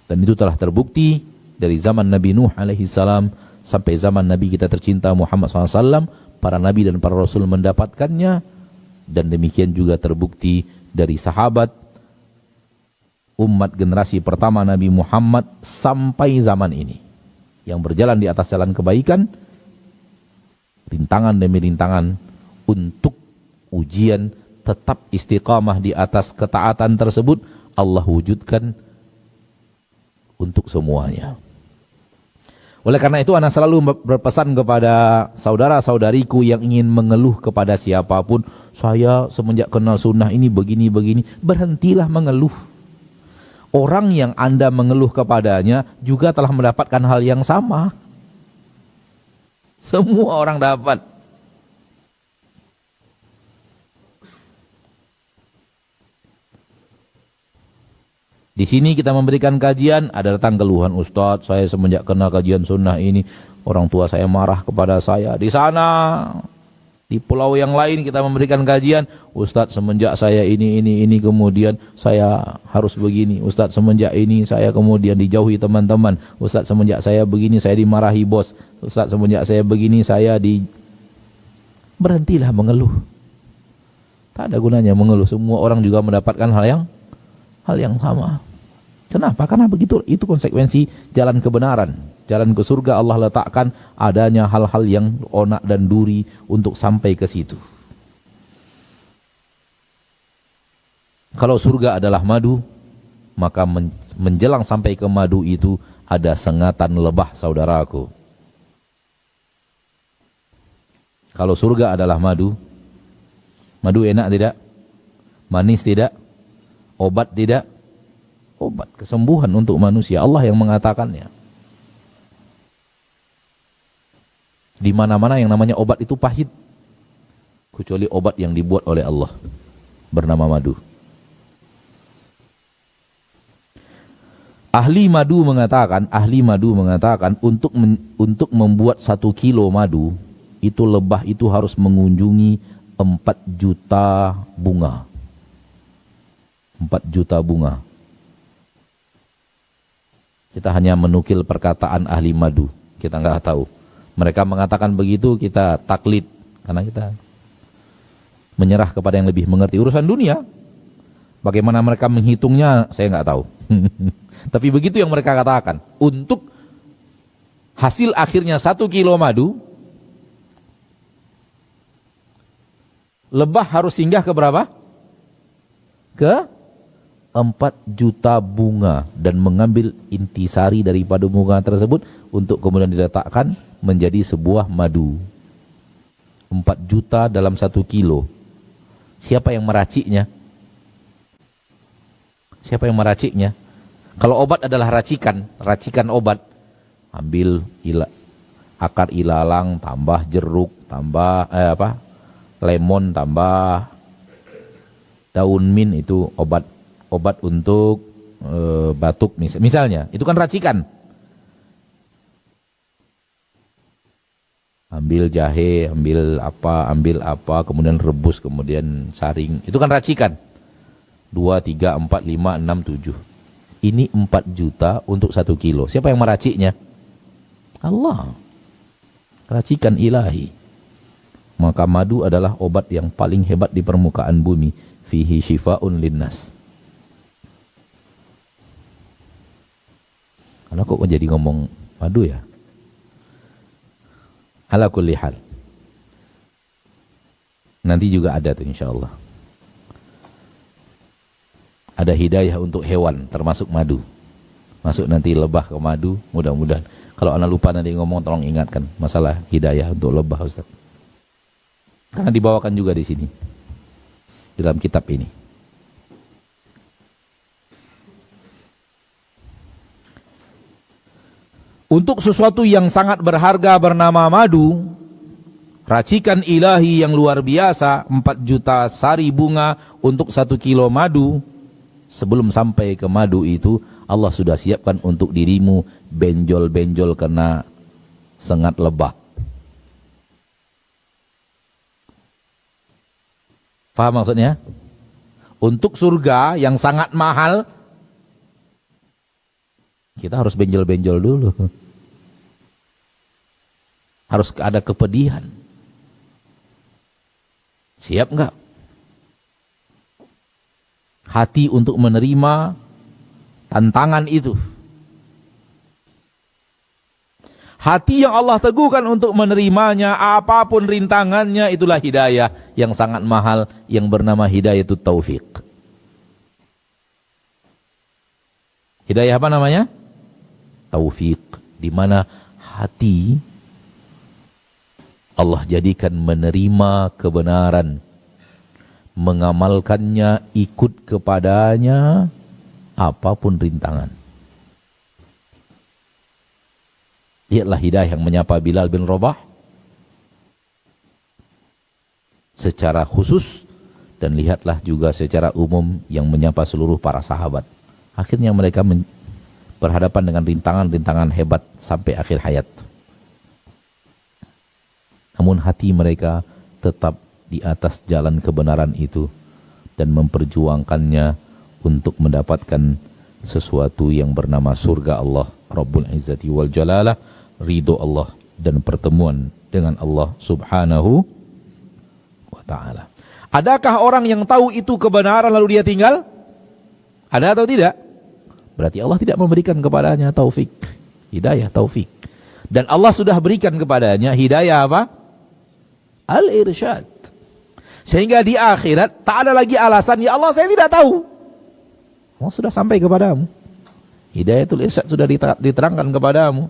Speaker 2: Dan itu telah terbukti dari zaman Nabi Nuh alaihi salam sampai zaman Nabi kita tercinta Muhammad SAW, para Nabi dan para Rasul mendapatkannya. Dan demikian juga terbukti dari sahabat umat generasi pertama Nabi Muhammad sampai zaman ini, yang berjalan di atas jalan kebaikan, rintangan demi rintangan untuk ujian tetap istiqamah di atas ketaatan tersebut Allah wujudkan untuk semuanya. Oleh karena itu anak selalu berpesan kepada saudara-saudariku yang ingin mengeluh kepada siapapun, saya semenjak kenal sunnah ini begini-begini, berhentilah mengeluh. Orang yang Anda mengeluh kepadanya juga telah mendapatkan hal yang sama. Semua orang dapat. Di sini kita memberikan kajian, ada datang keluhan, Ustadz, saya semenjak kenal kajian sunnah ini, orang tua saya marah kepada saya. Di sana, di pulau yang lain kita memberikan kajian, Ustadz semenjak saya ini, kemudian saya harus begini. Ustadz semenjak ini saya kemudian dijauhi teman-teman. Ustadz semenjak saya begini saya dimarahi bos. Ustadz semenjak saya begini saya di... Berhentilah mengeluh. Tak ada gunanya mengeluh, semua orang juga mendapatkan hal yang sama. Kenapa? Karena begitu, itu konsekuensi jalan kebenaran. Jalan ke surga Allah letakkan adanya hal-hal yang onak dan duri untuk sampai ke situ. Kalau surga adalah madu, maka menjelang sampai ke madu itu ada sengatan lebah, saudaraku. Kalau surga adalah madu, madu enak tidak? Manis tidak? Obat tidak? Obat kesembuhan untuk manusia. Allah yang mengatakannya. Di mana-mana yang namanya obat itu pahit, kecuali obat yang dibuat oleh Allah bernama madu. Ahli madu mengatakan untuk membuat 1 kilo madu itu lebah itu harus mengunjungi 4 juta bunga. 4 juta bunga. Kita hanya menukil perkataan ahli madu, kita nggak tahu. Mereka mengatakan begitu, kita taklid karena kita menyerah kepada yang lebih mengerti urusan dunia. Bagaimana mereka menghitungnya saya nggak tahu. Tapi begitu yang mereka katakan. Untuk hasil akhirnya 1 kilo madu, lebah harus singgah ke berapa? Ke 4 juta bunga dan mengambil intisari daripada bunga tersebut untuk kemudian diletakkan menjadi sebuah madu. 4 juta dalam 1 kilo. Siapa yang meraciknya? Siapa yang meraciknya? Kalau obat adalah racikan obat, ambil akar ilalang, tambah jeruk, tambah lemon, tambah daun mint, itu obat untuk batuk misalnya, itu kan racikan. Ambil jahe, ambil apa, kemudian rebus, kemudian saring, itu kan racikan. 2, 3, 4, 5, 6, 7. Ini 4 juta untuk 1 kilo. Siapa yang meraciknya? Allah. Racikan ilahi. Maka madu adalah obat yang paling hebat di permukaan bumi. Fihi syifa'un linnas. Karena kok jadi ngomong madu ya? Ala kulli hal. Nanti juga ada tuh insyaallah. Ada hidayah untuk hewan termasuk madu. Masuk nanti lebah ke madu, mudah-mudahan. Kalau ana lupa nanti ngomong tolong ingatkan masalah hidayah untuk lebah, Ustaz. Karena dibawakan juga di sini. Dalam kitab ini. Untuk sesuatu yang sangat berharga bernama madu, racikan ilahi yang luar biasa, 4 juta sari bunga untuk 1 kilo madu. Sebelum sampai ke madu itu, Allah sudah siapkan untuk dirimu benjol-benjol kena sengat lebah. Faham maksudnya? Untuk surga yang sangat mahal, Kita harus benjol-benjol dulu. Harus ada kepedihan. Siap enggak? Hati untuk menerima tantangan itu. Hati yang Allah teguhkan untuk menerimanya, apapun rintangannya, itulah hidayah yang sangat mahal yang bernama hidayatut taufik. Hidayah apa namanya? Taufik, di mana hati Allah jadikan menerima kebenaran, mengamalkannya, ikut kepadanya, apapun rintangan. Lihatlah hidayah yang menyapa Bilal bin Rabah secara khusus, dan lihatlah juga secara umum yang menyapa seluruh para sahabat. Akhirnya mereka berhadapan dengan rintangan-rintangan hebat sampai akhir hayat. Namun hati mereka tetap di atas jalan kebenaran itu dan memperjuangkannya untuk mendapatkan sesuatu yang bernama surga Allah Rabbul Izzati wal Jalalah, ridho Allah dan pertemuan dengan Allah Subhanahu wa ta'ala. Adakah orang yang tahu itu kebenaran lalu dia tinggal? Ada atau tidak? Berarti Allah tidak memberikan kepadanya taufik, hidayah taufik. Dan Allah sudah berikan kepadanya hidayah apa? Al-irsyad. Sehingga di akhirat tak ada lagi alasan, ya Allah saya tidak tahu. Allah sudah sampai kepadamu. Hidayatul irsyad sudah diterangkan kepadamu.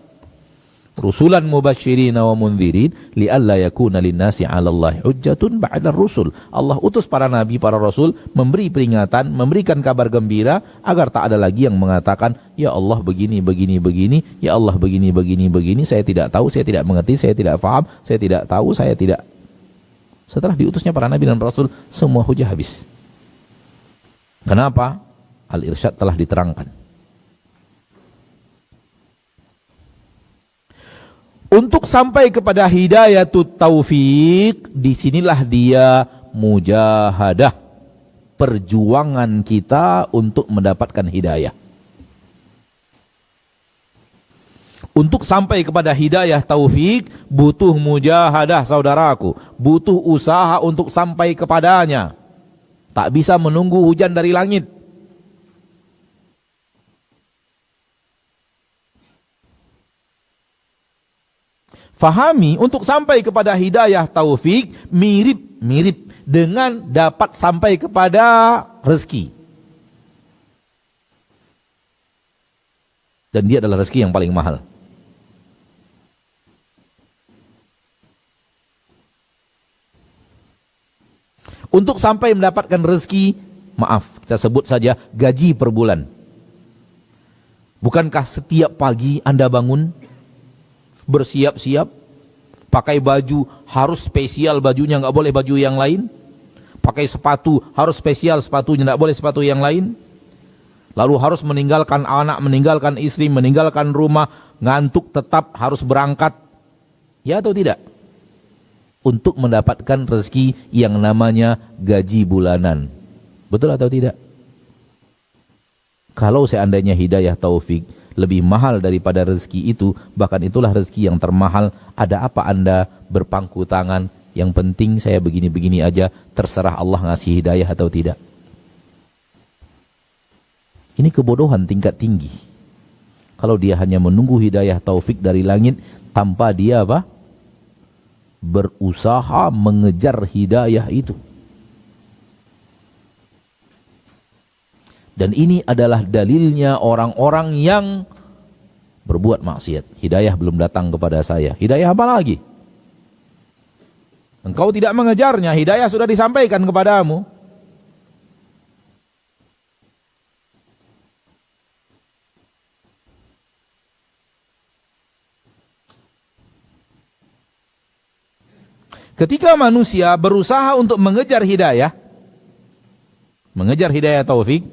Speaker 2: Rusulan mubasyirina wa mundhirin li'alla yakuna linnasi 'alallahi hujjatun ba'da rusul. Allah utus para nabi, para rasul, memberi peringatan, memberikan kabar gembira agar tak ada lagi yang mengatakan, ya Allah begini, begini, begini, ya Allah begini, begini, begini, saya tidak tahu, saya tidak mengerti, saya tidak paham, saya tidak tahu, saya tidak. Setelah diutusnya para nabi dan rasul, semua hujah habis. Kenapa? Al-irsyad telah diterangkan. Untuk sampai kepada hidayatut taufik, disinilah dia mujahadah, perjuangan kita untuk mendapatkan hidayah. Untuk sampai kepada hidayah taufik, butuh mujahadah saudaraku, butuh usaha untuk sampai kepadanya. Tak bisa menunggu hujan dari langit. Fahami, untuk sampai kepada hidayah taufik mirip dengan dapat sampai kepada rezeki. Dan dia adalah rezeki yang paling mahal. Untuk sampai mendapatkan rezeki, maaf, kita sebut saja gaji per bulan. Bukankah setiap pagi Anda bangun, bersiap-siap, pakai baju harus spesial bajunya, nggak boleh baju yang lain. Pakai sepatu harus spesial sepatunya, nggak boleh sepatu yang lain. Lalu harus meninggalkan anak, meninggalkan istri, meninggalkan rumah, ngantuk tetap harus berangkat. Ya atau tidak? Untuk mendapatkan rezeki yang namanya gaji bulanan. Betul atau tidak? Kalau seandainya hidayah taufik lebih mahal daripada rezeki itu, bahkan itulah rezeki yang termahal, ada apa Anda berpangku tangan? Yang penting saya begini-begini aja, terserah Allah ngasih hidayah atau tidak. Ini kebodohan tingkat tinggi. Kalau dia hanya menunggu hidayah taufik dari langit tanpa dia apa? Berusaha mengejar hidayah itu. Dan ini adalah dalilnya orang-orang yang berbuat maksiat. Hidayah belum datang kepada saya. Hidayah apa lagi? Engkau tidak mengejarnya, hidayah sudah disampaikan kepadamu. Ketika manusia berusaha untuk mengejar hidayah taufik,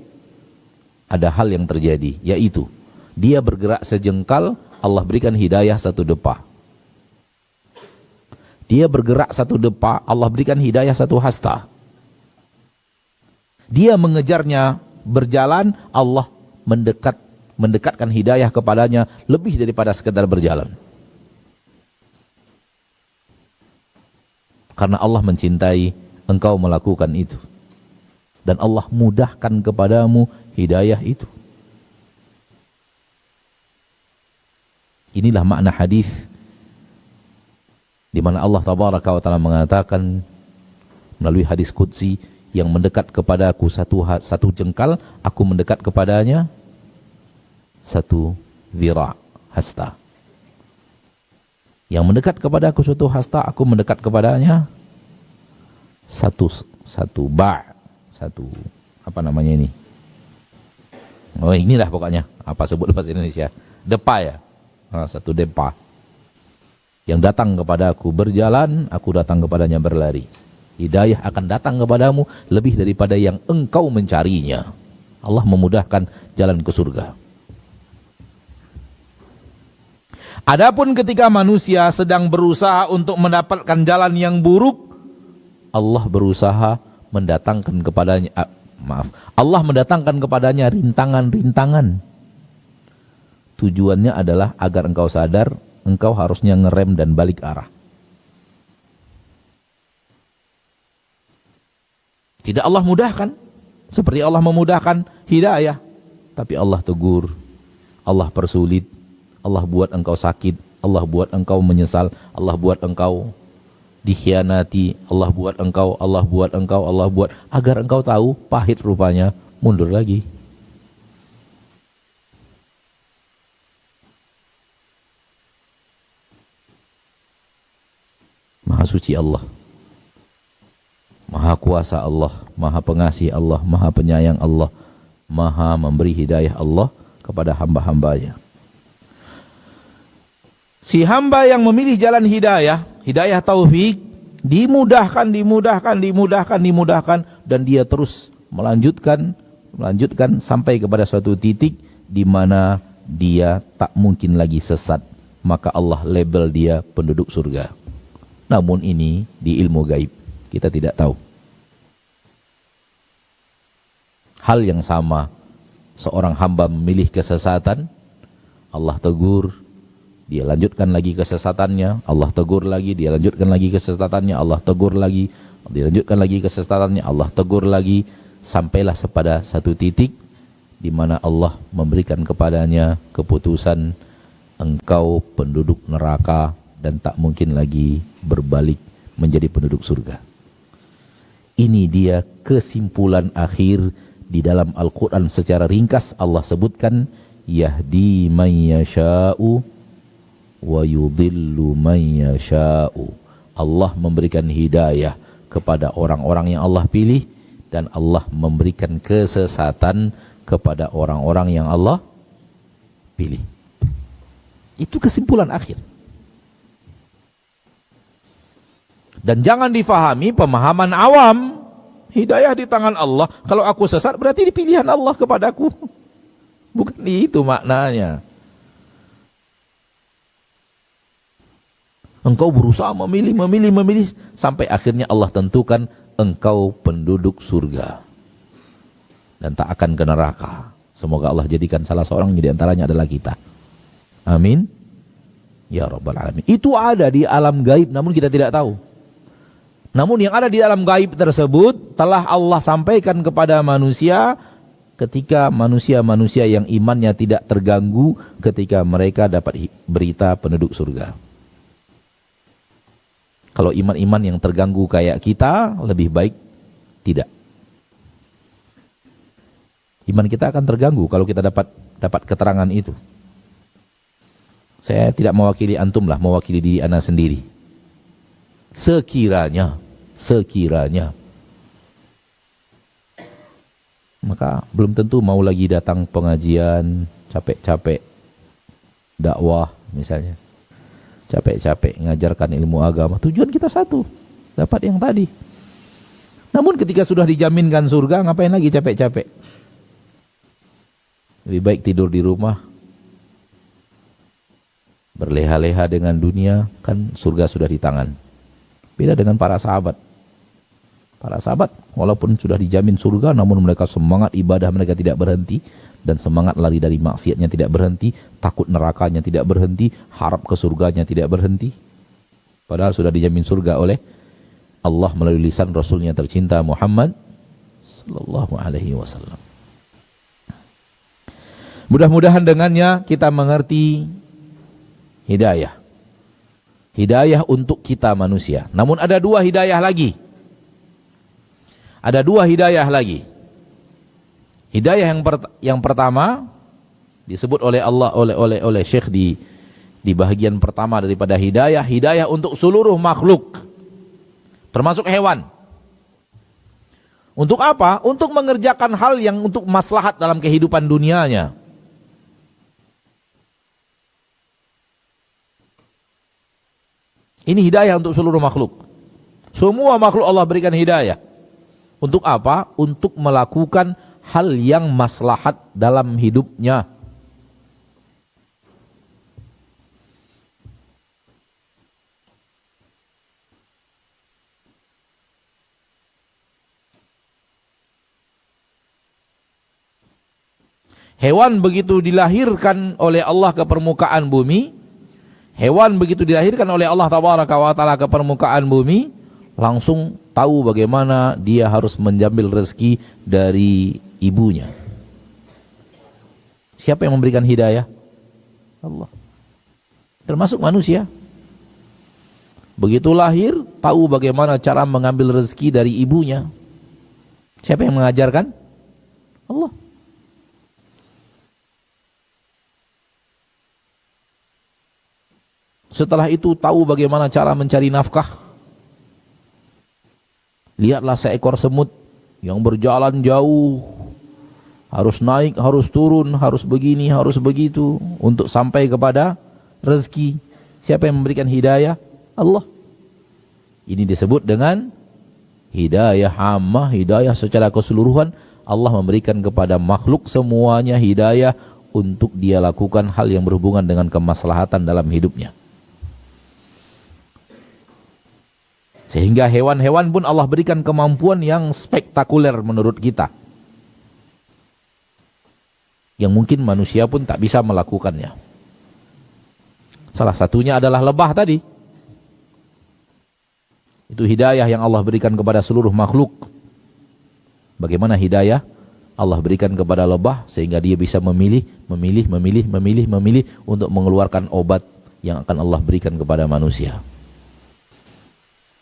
Speaker 2: ada hal yang terjadi, yaitu dia bergerak sejengkal, Allah berikan hidayah satu depa. Dia bergerak satu depa, Allah berikan hidayah satu hasta. Dia mengejarnya berjalan, Allah mendekat, mendekatkan hidayah kepadanya lebih daripada sekedar berjalan. Karena Allah mencintai engkau melakukan itu. Dan Allah mudahkan kepadamu hidayah itu. Inilah makna hadis di mana Allah tabaraka wa taala mengatakan melalui hadis qudsi, yang mendekat kepadaku satu jengkal, aku mendekat kepadanya satu dhira', hasta. Yang mendekat kepadaku satu hasta, aku mendekat kepadanya satu apa namanya ini? Oh, inilah pokoknya, apa sebut bahasa Indonesia? Depa ya. Satu depa. Yang datang kepadaku berjalan, aku datang kepadanya berlari. Hidayah akan datang kepadamu lebih daripada yang engkau mencarinya. Allah memudahkan jalan ke surga. Adapun ketika manusia sedang berusaha untuk mendapatkan jalan yang buruk, Allah berusaha mendatangkan kepadanya Allah mendatangkan kepadanya rintangan-rintangan. Tujuannya adalah agar engkau sadar engkau harusnya ngerem dan balik arah. Tidak Allah mudahkan seperti Allah memudahkan hidayah, tapi Allah tegur, Allah persulit, Allah buat engkau sakit, Allah buat engkau menyesal, Allah buat engkau dikhianati, Allah buat engkau agar engkau tahu pahit rupanya, mundur lagi. Maha suci Allah, Maha kuasa Allah, Maha pengasih Allah, Maha penyayang Allah, Maha memberi hidayah Allah kepada hamba-hambanya. Si hamba yang memilih jalan hidayah, hidayah taufik, dimudahkan dan dia terus melanjutkan sampai kepada suatu titik di mana dia tak mungkin lagi sesat, maka Allah label dia penduduk surga. Namun ini di ilmu gaib, kita tidak tahu. Hal yang sama, seorang hamba memilih kesesatan, Allah tegur, dia lanjutkan lagi kesesatannya, Allah tegur lagi, dia lanjutkan lagi kesesatannya, Allah tegur lagi, dia lanjutkan lagi kesesatannya, Allah tegur lagi, sampailah pada satu titik di mana Allah memberikan kepadanya keputusan, engkau penduduk neraka dan tak mungkin lagi berbalik menjadi penduduk surga. Ini dia kesimpulan akhir di dalam Al-Quran. Secara ringkas Allah sebutkan, yahdi man yasha'u wa yudhillu man yasha'u. Allah memberikan hidayah kepada orang-orang yang Allah pilih, dan Allah memberikan kesesatan kepada orang-orang yang Allah pilih. Itu kesimpulan akhir. Dan jangan difahami pemahaman awam, hidayah di tangan Allah, kalau aku sesat berarti di pilihan Allah kepadaku. Bukan itu maknanya. Engkau berusaha memilih sampai akhirnya Allah tentukan engkau penduduk surga dan tak akan ke neraka. Semoga Allah jadikan salah seorang di antaranya adalah kita. Amin ya rabbal alamin. Itu ada di alam gaib namun kita tidak tahu. Namun yang ada di alam gaib tersebut telah Allah sampaikan kepada manusia ketika manusia-manusia yang imannya tidak terganggu ketika mereka dapat berita penduduk surga. Kalau iman-iman yang terganggu kayak kita, lebih baik tidak. Iman kita akan terganggu kalau kita dapat keterangan itu. Saya tidak mewakili antum lah, mewakili diri ana sendiri. Sekiranya maka belum tentu mau lagi datang pengajian, capek-capek dakwah misalnya, capek-capek ngajarkan ilmu agama. Tujuan kita satu, dapat yang tadi. Namun ketika sudah dijaminkan surga, ngapain lagi capek-capek? Lebih baik tidur di rumah, berleha-leha dengan dunia, kan surga sudah di tangan. Beda dengan para sahabat. Para sahabat walaupun sudah dijamin surga, namun mereka semangat ibadah mereka tidak berhenti, dan semangat lari dari maksiatnya tidak berhenti, takut nerakanya tidak berhenti, harap ke surganya tidak berhenti. Padahal sudah dijamin surga oleh Allah melalui lisan Rasulnya tercinta Muhammad sallallahu alaihi wasallam. Mudah-mudahan dengannya kita mengerti hidayah. Hidayah untuk kita manusia. Namun ada dua hidayah lagi. Ada dua hidayah lagi. Hidayah yang pertama disebut oleh Allah oleh Syekh di bahagian pertama daripada hidayah untuk seluruh makhluk, termasuk hewan. Untuk apa? Untuk mengerjakan hal yang untuk maslahat dalam kehidupan dunianya. Ini hidayah untuk seluruh makhluk. Semua makhluk Allah berikan hidayah. Untuk apa? Untuk melakukan hal yang maslahat dalam hidupnya. Hewan begitu dilahirkan oleh Allah ke permukaan bumi, hewan begitu dilahirkan oleh Allah Tabaraka wa Ta'ala ke permukaan bumi, langsung tahu bagaimana dia harus mengambil rezeki dari ibunya. Siapa yang memberikan hidayah? Allah. Termasuk manusia. Begitu lahir, tahu bagaimana cara mengambil rezeki dari ibunya. Siapa yang mengajarkan? Allah. Setelah itu tahu bagaimana cara mencari nafkah. Lihatlah seekor semut yang berjalan jauh, harus naik, harus turun, harus begini, harus begitu untuk sampai kepada rezeki. Siapa yang memberikan hidayah? Allah. Ini disebut dengan hidayah ammah, hidayah secara keseluruhan. Allah memberikan kepada makhluk semuanya hidayah untuk dia lakukan hal yang berhubungan dengan kemaslahatan dalam hidupnya. Sehingga hewan-hewan pun Allah berikan kemampuan yang spektakuler menurut kita, yang mungkin manusia pun tak bisa melakukannya. Salah satunya adalah lebah tadi. Itu hidayah yang Allah berikan kepada seluruh makhluk. Bagaimana hidayah Allah berikan kepada lebah sehingga dia bisa memilih untuk mengeluarkan obat yang akan Allah berikan kepada manusia.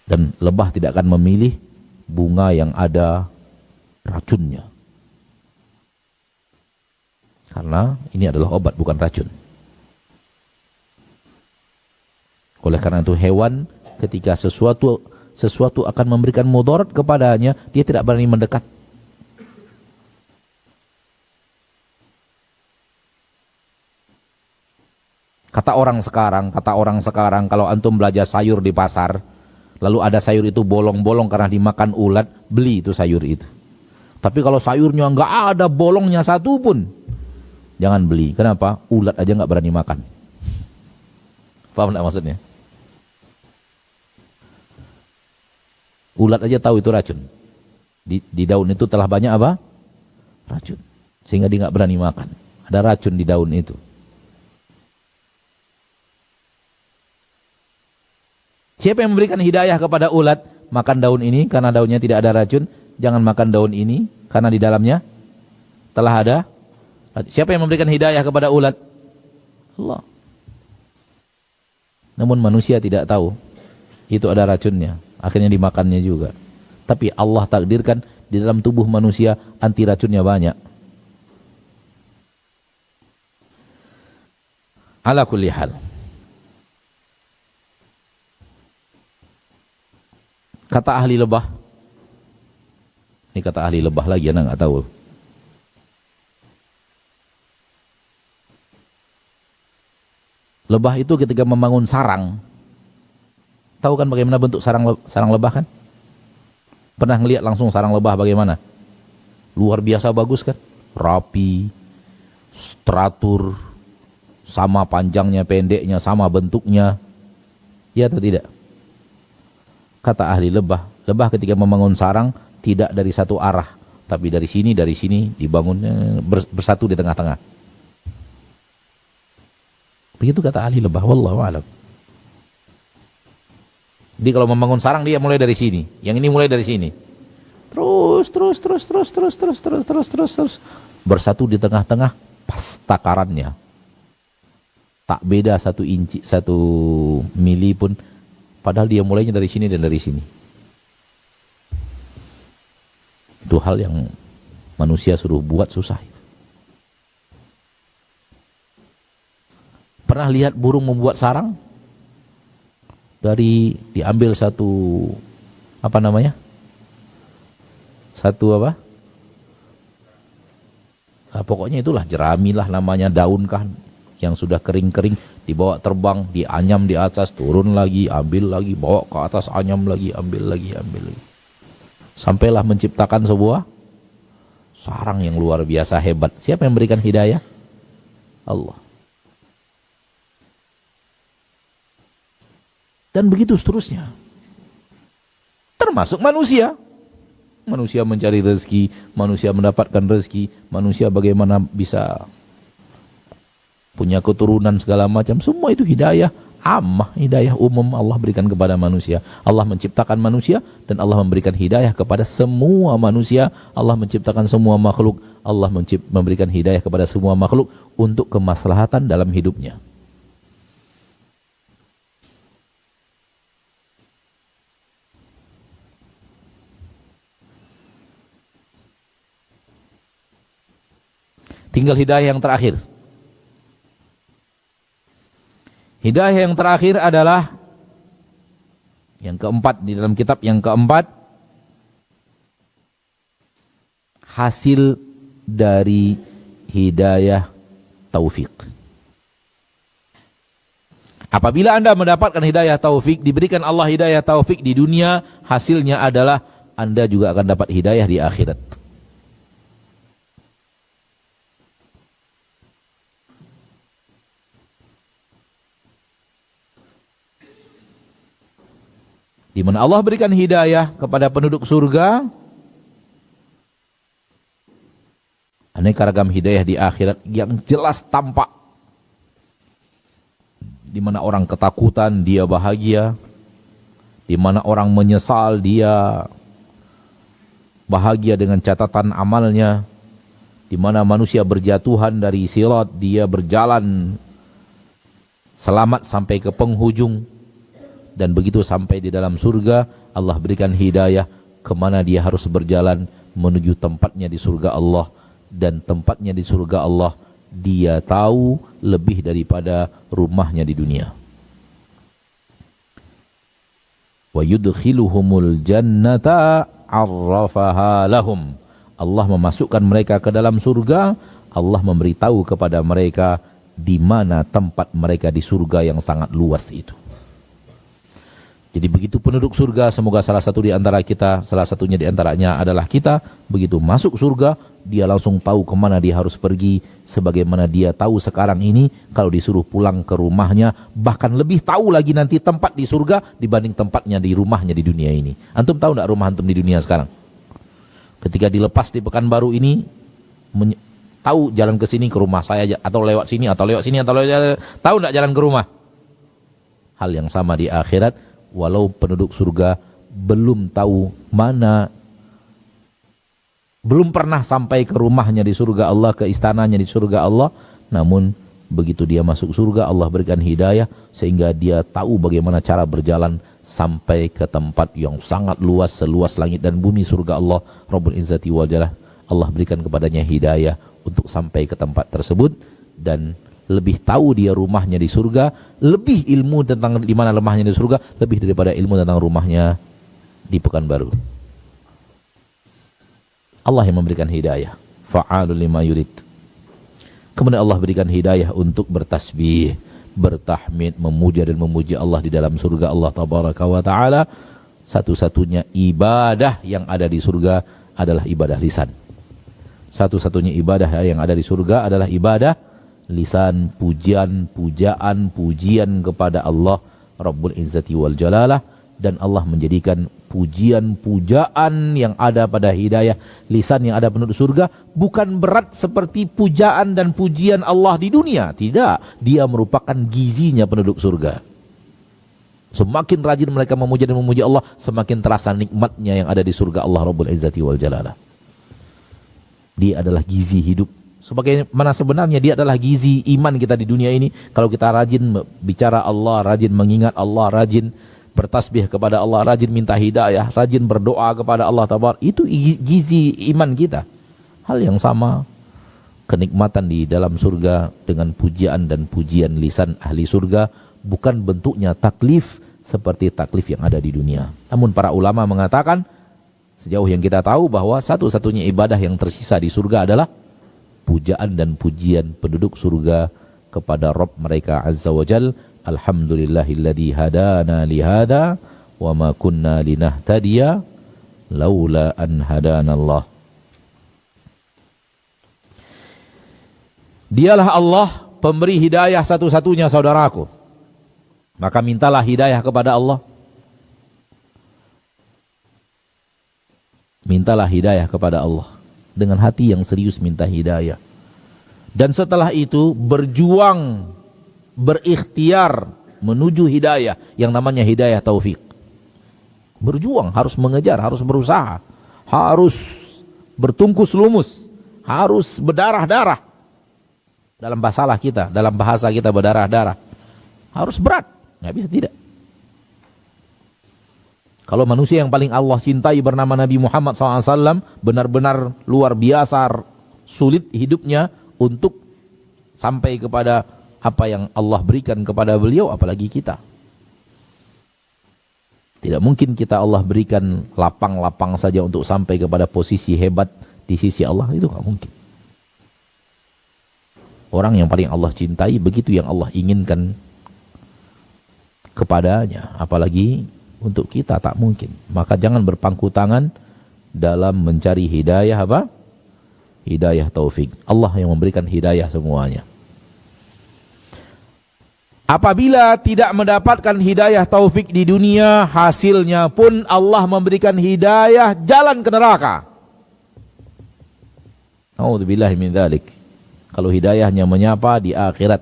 Speaker 2: Dan lebah tidak akan memilih bunga yang ada racunnya. Karena ini adalah obat, bukan racun. Oleh karena itu hewan ketika sesuatu akan memberikan mudarat kepadanya, dia tidak berani mendekat. Kata orang sekarang kalau antum belanja sayur di pasar, lalu ada sayur itu bolong-bolong karena dimakan ulat, beli itu sayur itu. Tapi kalau sayurnya nggak ada bolongnya satu pun, jangan beli. Kenapa? Ulat aja nggak berani makan. Paham nggak maksudnya? Ulat aja tahu itu racun. Di daun itu telah banyak apa? Racun. Sehingga dia nggak berani makan. Ada racun di daun itu. Siapa yang memberikan hidayah kepada ulat? Makan daun ini karena daunnya tidak ada racun. Jangan makan daun ini karena di dalamnya telah ada. Siapa yang memberikan hidayah kepada ulat? Allah. Namun manusia tidak tahu itu ada racunnya. Akhirnya dimakannya juga. Tapi Allah takdirkan di dalam tubuh manusia anti racunnya banyak. Ala kulli hal. Kata ahli lebah, ini kata ahli lebah lagi, anak nggak tahu. Lebah itu ketika membangun sarang, tahu kan bagaimana bentuk sarang lebah kan? Pernah ngelihat langsung sarang lebah bagaimana? Luar biasa bagus kan? Rapi, teratur, sama panjangnya, pendeknya, sama bentuknya. Ya atau tidak? Kata ahli lebah, Lebah ketika membangun sarang tidak dari satu arah, tapi dari sini dibangunnya bersatu di tengah-tengah. Begitu kata ahli lebah, wallahu a'lam. Jadi kalau membangun sarang dia mulai dari sini, yang ini mulai dari sini. Terus bersatu di tengah-tengah pas takarannya. Tak beda 1 inci, 1 mili pun, padahal dia mulainya dari sini dan dari sini. Itu hal yang manusia suruh buat susah. Pernah lihat burung membuat sarang? Diambil satu pokoknya itulah jerami lah namanya, daun kan yang sudah kering-kering, dibawa terbang, dianyam di atas, turun lagi, ambil lagi, bawa ke atas, anyam lagi, ambil lagi. Sampailah menciptakan sebuah sarang yang luar biasa hebat. Siapa yang memberikan hidayah? Allah. Dan begitu seterusnya. Termasuk manusia. Manusia mencari rezeki, manusia mendapatkan rezeki, manusia bagaimana bisa punya keturunan segala macam. Semua itu hidayah ammah, hidayah umum Allah berikan kepada manusia. Allah menciptakan manusia dan Allah memberikan hidayah kepada semua manusia. Allah menciptakan semua makhluk. Allah memberikan hidayah kepada semua makhluk untuk kemaslahatan dalam hidupnya. Tinggal hidayah yang terakhir. Hidayah yang terakhir adalah yang keempat di dalam kitab, yang keempat, hasil dari hidayah taufik. Apabila Anda mendapatkan hidayah taufik, diberikan Allah hidayah taufik di dunia, hasilnya adalah Anda juga akan dapat hidayah di akhirat. Di mana Allah berikan hidayah kepada penduduk surga, aneka ragam hidayah di akhirat yang jelas tampak. Di mana orang ketakutan, dia bahagia. Di mana orang menyesal, dia bahagia dengan catatan amalnya. Di mana manusia berjatuhan dari sirat, dia berjalan selamat sampai ke penghujung. Dan begitu sampai di dalam surga, Allah berikan hidayah kemana dia harus berjalan menuju tempatnya di surga Allah. Dan tempatnya di surga Allah dia tahu lebih daripada rumahnya di dunia. Wa yudkhiluhumul jannata arrafaha lahum. Allah memasukkan mereka ke dalam surga. Allah memberitahu kepada mereka di mana tempat mereka di surga yang sangat luas itu. Jadi begitu penduduk surga, semoga salah satu di antara kita, salah satunya di antaranya adalah kita, begitu masuk surga, dia langsung tahu kemana dia harus pergi, sebagaimana dia tahu sekarang ini, kalau disuruh pulang ke rumahnya, bahkan lebih tahu lagi nanti tempat di surga dibanding tempatnya di rumahnya di dunia ini. Antum tahu enggak rumah antum di dunia sekarang? Ketika dilepas di Pekanbaru ini, tahu jalan ke sini ke rumah saya, atau lewat sini, atau lewat sini, tahu enggak jalan ke rumah? Hal yang sama di akhirat. Walau penduduk surga belum tahu mana, belum pernah sampai ke rumahnya di surga Allah, ke istananya di surga Allah, namun begitu dia masuk surga, Allah berikan hidayah sehingga dia tahu bagaimana cara berjalan sampai ke tempat yang sangat luas, seluas langit dan bumi, surga Allah Rabbul Izzati wal Jalal. Allah berikan kepadanya hidayah untuk sampai ke tempat tersebut dan lebih tahu dia rumahnya di surga, lebih ilmu tentang di mana rumahnya di surga, lebih daripada ilmu tentang rumahnya di Pekanbaru. Allah yang memberikan hidayah. Fa'alul lima yurid. Kemudian Allah berikan hidayah untuk bertasbih, bertahmid, memuja dan memuji Allah di dalam surga Allah Tabaraka wa Ta'ala. Satu-satunya ibadah yang ada di surga adalah ibadah lisan. Satu-satunya ibadah yang ada di surga adalah ibadah lisan, pujian kepada Allah Rabbul Izzati wal Jalalah. Dan Allah menjadikan pujian-pujaan yang ada pada hidayah lisan yang ada penduduk surga bukan berat seperti pujaan dan pujian Allah di dunia. Tidak, dia merupakan gizinya penduduk surga. Semakin rajin mereka memuja dan memuji Allah, semakin terasa nikmatnya yang ada di surga Allah Rabbul Izzati wal Jalalah. Dia adalah gizi hidup. Sebagaimana sebenarnya dia adalah gizi iman kita di dunia ini. Kalau kita rajin bicara Allah, rajin mengingat Allah, rajin bertasbih kepada Allah, rajin minta hidayah, rajin berdoa kepada Allah Tabar, itu gizi iman kita. Hal yang sama, kenikmatan di dalam surga dengan pujian dan pujian lisan ahli surga bukan bentuknya taklif seperti taklif yang ada di dunia. Namun para ulama mengatakan, sejauh yang kita tahu bahwa satu-satunya ibadah yang tersisa di surga adalah pujaan dan pujian penduduk surga kepada Rabb mereka Azza wa Jal. Alhamdulillahilladzi hadana lihada wa ma kunna linahtadiya laula an hadanallah. Dialah Allah pemberi hidayah satu-satunya saudaraku. Maka mintalah hidayah kepada Allah. Mintalah hidayah kepada Allah dengan hati yang serius minta hidayah. Dan setelah itu berjuang, berikhtiar menuju hidayah yang namanya hidayah taufik. Berjuang, harus mengejar, harus berusaha, harus bertungkus lumus, harus berdarah-darah. Dalam bahasa kita berdarah-darah. Harus berat, nggak bisa tidak. Kalau manusia yang paling Allah cintai bernama Nabi Muhammad SAW benar-benar luar biasa sulit hidupnya untuk sampai kepada apa yang Allah berikan kepada beliau, apalagi kita. Tidak mungkin kita Allah berikan lapang-lapang saja untuk sampai kepada posisi hebat di sisi Allah, itu nggak mungkin. Orang yang paling Allah cintai, begitu yang Allah inginkan kepadanya, apalagi untuk kita tak mungkin. Maka jangan berpangku tangan dalam mencari hidayah apa? Hidayah taufik. Allah yang memberikan hidayah semuanya. Apabila tidak mendapatkan hidayah taufik di dunia, hasilnya pun Allah memberikan hidayah jalan ke neraka. A'udzubillahi min dzalik. Kalau hidayahnya menyapa di akhirat,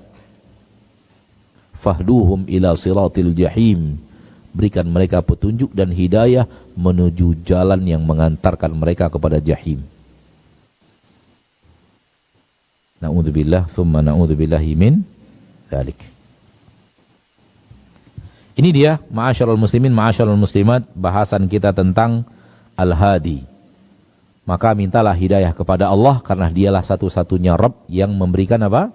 Speaker 2: fahduhum ila siratil jahim, berikan mereka petunjuk dan hidayah menuju jalan yang mengantarkan mereka kepada jahim. Na'udzubillah thumma na'udzubillahi min dzalik. Ini dia ma'asyarul muslimin, ma'asyarul muslimat, bahasan kita tentang Al-Hadi. Maka mintalah hidayah kepada Allah karena dialah satu-satunya Rabb yang memberikan apa?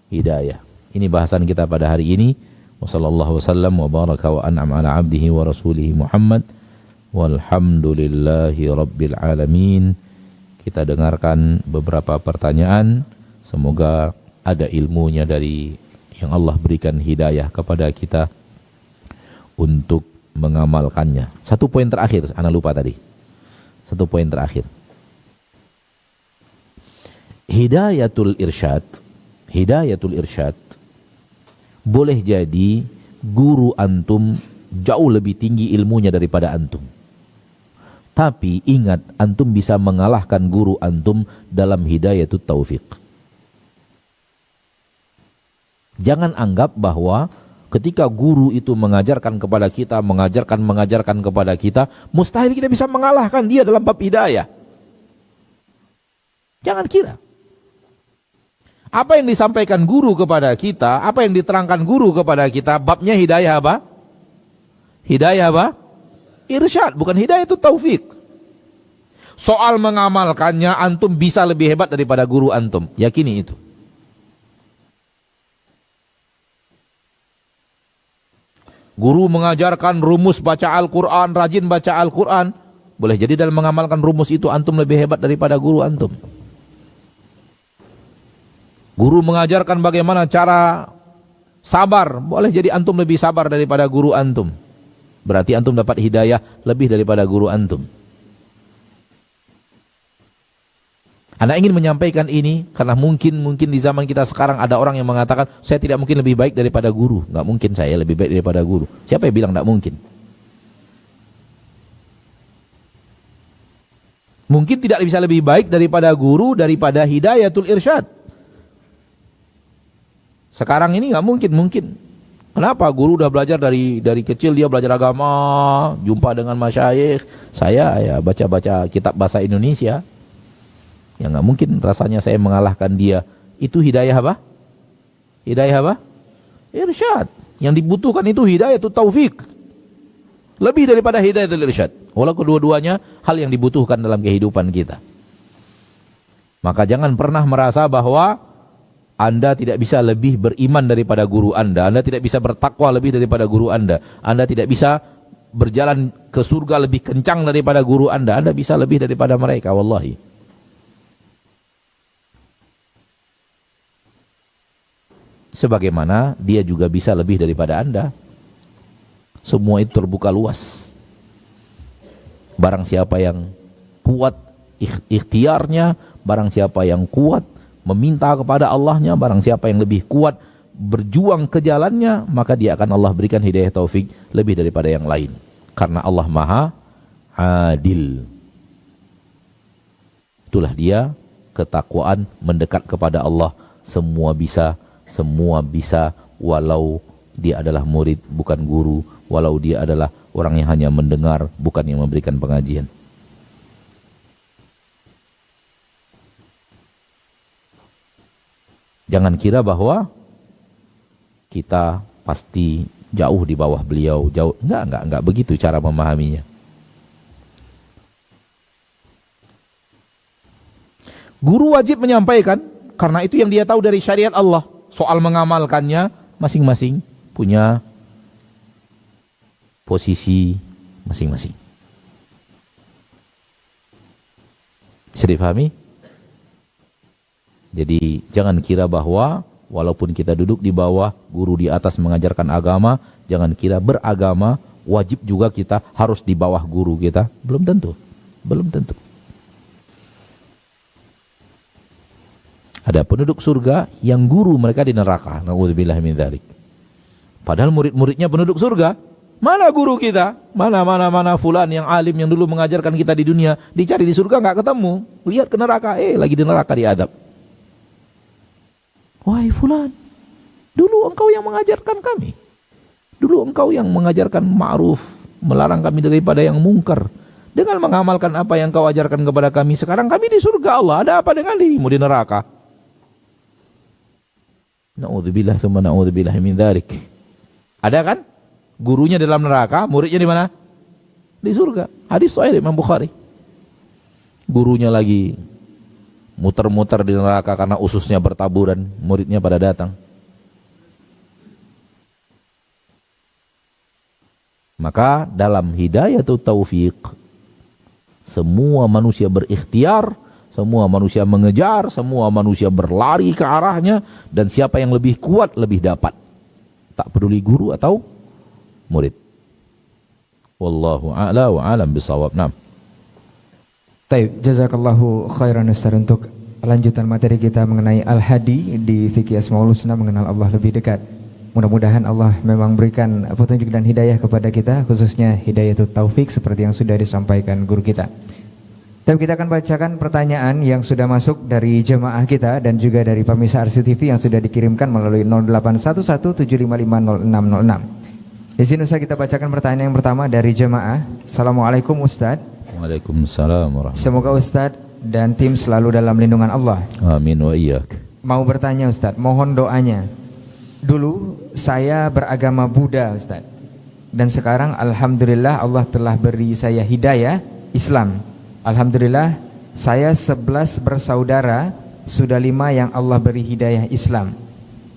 Speaker 2: Hidayah. Ini bahasan kita pada hari ini. Wassallallahu wasallam wa baraka wa an'am ala abdihi wa rasulihi Muhammad. Walhamdulillahi rabbil alamin. Kita dengarkan beberapa pertanyaan. Semoga ada ilmunya dari yang Allah berikan hidayah kepada kita untuk mengamalkannya. Satu poin terakhir, ana lupa tadi. Satu poin terakhir. Hidayatul irsyad boleh jadi guru antum jauh lebih tinggi ilmunya daripada antum. Tapi ingat, antum bisa mengalahkan guru antum dalam hidayatul taufik. Jangan anggap bahwa ketika guru itu mengajarkan kepada kita, mengajarkan kepada kita, mustahil kita bisa mengalahkan dia dalam bab hidayah. Jangan kira. Apa yang disampaikan guru kepada kita, apa yang diterangkan guru kepada kita, babnya hidayah apa? Hidayah apa? Irsyad, bukan hidayah itu taufik. Soal mengamalkannya, antum bisa lebih hebat daripada guru antum. Yakini itu. Guru mengajarkan rumus baca Al-Quran, rajin baca Al-Quran. Boleh jadi dalam mengamalkan rumus itu antum lebih hebat daripada guru antum. Guru mengajarkan bagaimana cara sabar. Boleh jadi antum lebih sabar daripada guru antum. Berarti antum dapat hidayah lebih daripada guru antum. Anda ingin menyampaikan ini karena mungkin di zaman kita sekarang ada orang yang mengatakan saya tidak mungkin lebih baik daripada guru. Nggak mungkin saya lebih baik daripada guru. Siapa yang bilang nggak mungkin? Mungkin tidak bisa lebih baik daripada guru, daripada hidayatul irsyad. Sekarang ini nggak mungkin. Kenapa? Guru udah belajar dari kecil, dia belajar agama, jumpa dengan masyayikh. Saya ya baca-baca kitab bahasa Indonesia. Ya nggak mungkin rasanya saya mengalahkan dia. Itu hidayah apa? Hidayah apa? Irsyad. Yang dibutuhkan itu hidayah itu taufik. Lebih daripada hidayatul irsyad. Walau kedua-duanya hal yang dibutuhkan dalam kehidupan kita. Maka jangan pernah merasa bahwa Anda tidak bisa lebih beriman daripada guru Anda. Anda tidak bisa bertakwa lebih daripada guru Anda. Anda tidak bisa berjalan ke surga lebih kencang daripada guru Anda. Anda bisa lebih daripada mereka, wallahi. Sebagaimana dia juga bisa lebih daripada Anda. Semua itu terbuka luas. Barang siapa yang kuat ikhtiarnya, barang siapa yang kuat meminta kepada Allahnya, barang siapa yang lebih kuat berjuang ke jalannya, maka dia akan Allah berikan hidayah taufik lebih daripada yang lain. Karena Allah Maha Adil. Itulah dia ketakwaan mendekat kepada Allah. Semua bisa, walau dia adalah murid bukan guru, walau dia adalah orang yang hanya mendengar bukan yang memberikan pengajian. Jangan kira bahwa kita pasti jauh di bawah beliau, jauh. Enggak begitu cara memahaminya. Guru wajib menyampaikan karena itu yang dia tahu dari syariat Allah. Soal mengamalkannya masing-masing punya posisi masing-masing. Bisa dipahami? Jadi jangan kira bahwa walaupun kita duduk di bawah, guru di atas mengajarkan agama, jangan kira beragama wajib juga kita harus di bawah guru kita. Belum tentu. Ada penduduk surga yang guru mereka di neraka. Na'udzubillah min dzalik. Padahal murid-muridnya penduduk surga. Mana guru kita? Mana fulan yang alim yang dulu mengajarkan kita di dunia, dicari di surga nggak ketemu. Lihat ke neraka, lagi di neraka diadab. Wahai fulan, dulu engkau yang mengajarkan kami. Dulu engkau yang mengajarkan ma'ruf, melarang kami daripada yang mungkar. Dengan mengamalkan apa yang kau ajarkan kepada kami, sekarang kami di surga Allah. Ada apa dengan dirimu di neraka? Na'udzubillah tsumma na'udzubillah min dzalik. Ada kan? Gurunya dalam neraka, muridnya di mana? Di surga. Hadis sahih Imam Bukhari. Gurunya lagi muter-muter di neraka karena ususnya bertaburan, muridnya pada datang. Maka dalam hidayatul taufik, semua manusia berikhtiar, semua manusia mengejar, semua manusia berlari ke arahnya, dan siapa yang lebih kuat lebih dapat. Tak peduli guru atau murid. Wallahu a'la wa a'lam bisawab. Naam.
Speaker 1: Baik, jazakallahu khairan Ustaz untuk lanjutan materi kita mengenai Al-Hadi di Fikih Asmaul Husna, mengenal Allah lebih dekat. Mudah-mudahan Allah memang berikan petunjuk dan hidayah kepada kita, khususnya hidayatul taufik seperti yang sudah disampaikan guru kita. Tapi kita akan bacakan pertanyaan yang sudah masuk dari jemaah kita dan juga dari pemirsa RCTV yang sudah dikirimkan melalui 0811755606. Di sini Ustaz kita bacakan pertanyaan yang pertama dari jemaah. Assalamualaikum Ustaz.
Speaker 2: Waalaikumsalam warahmatullahi.
Speaker 1: Semoga Ustaz dan tim selalu dalam lindungan Allah.
Speaker 2: Amin wa iyyak.
Speaker 1: Mau bertanya Ustaz, mohon doanya. Dulu saya beragama Buddha Ustaz, dan sekarang alhamdulillah Allah telah beri saya hidayah Islam. Alhamdulillah saya 11 bersaudara, sudah 5 yang Allah beri hidayah Islam,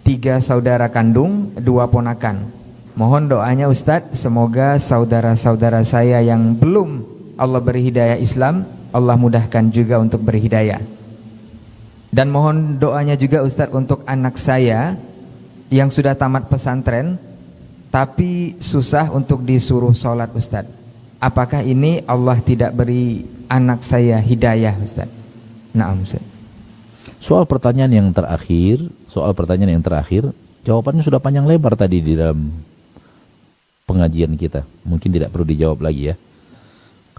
Speaker 1: 3 saudara kandung, 2 ponakan. Mohon doanya Ustadz, semoga saudara-saudara saya yang belum Allah beri hidayah Islam, Allah mudahkan juga untuk berhidayah. Dan mohon doanya juga Ustadz untuk anak saya yang sudah tamat pesantren tapi susah untuk disuruh sholat Ustadz. Apakah ini Allah tidak beri anak saya hidayah Ustaz? Naam Ustaz.
Speaker 2: Soal pertanyaan yang terakhir, jawabannya sudah panjang lebar tadi di dalam pengajian kita. Mungkin tidak perlu dijawab lagi ya.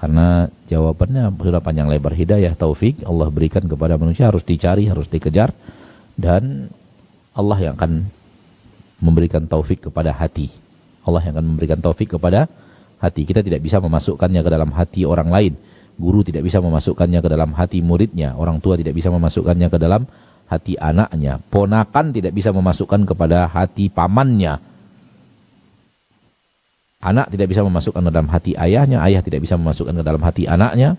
Speaker 2: Karena jawabannya sudah panjang lebar. Hidayah taufik Allah berikan kepada manusia, harus dicari, harus dikejar, dan Allah yang akan memberikan taufik kepada hati. Allah yang akan memberikan taufik kepada hati. Kita tidak bisa memasukkannya ke dalam hati orang lain. Guru tidak bisa memasukkannya ke dalam hati muridnya. Orang tua tidak bisa memasukkannya ke dalam hati anaknya. Ponakan tidak bisa memasukkan kepada hati pamannya. Anak tidak bisa memasukkan ke dalam hati ayahnya, ayah tidak bisa memasukkan ke dalam hati anaknya.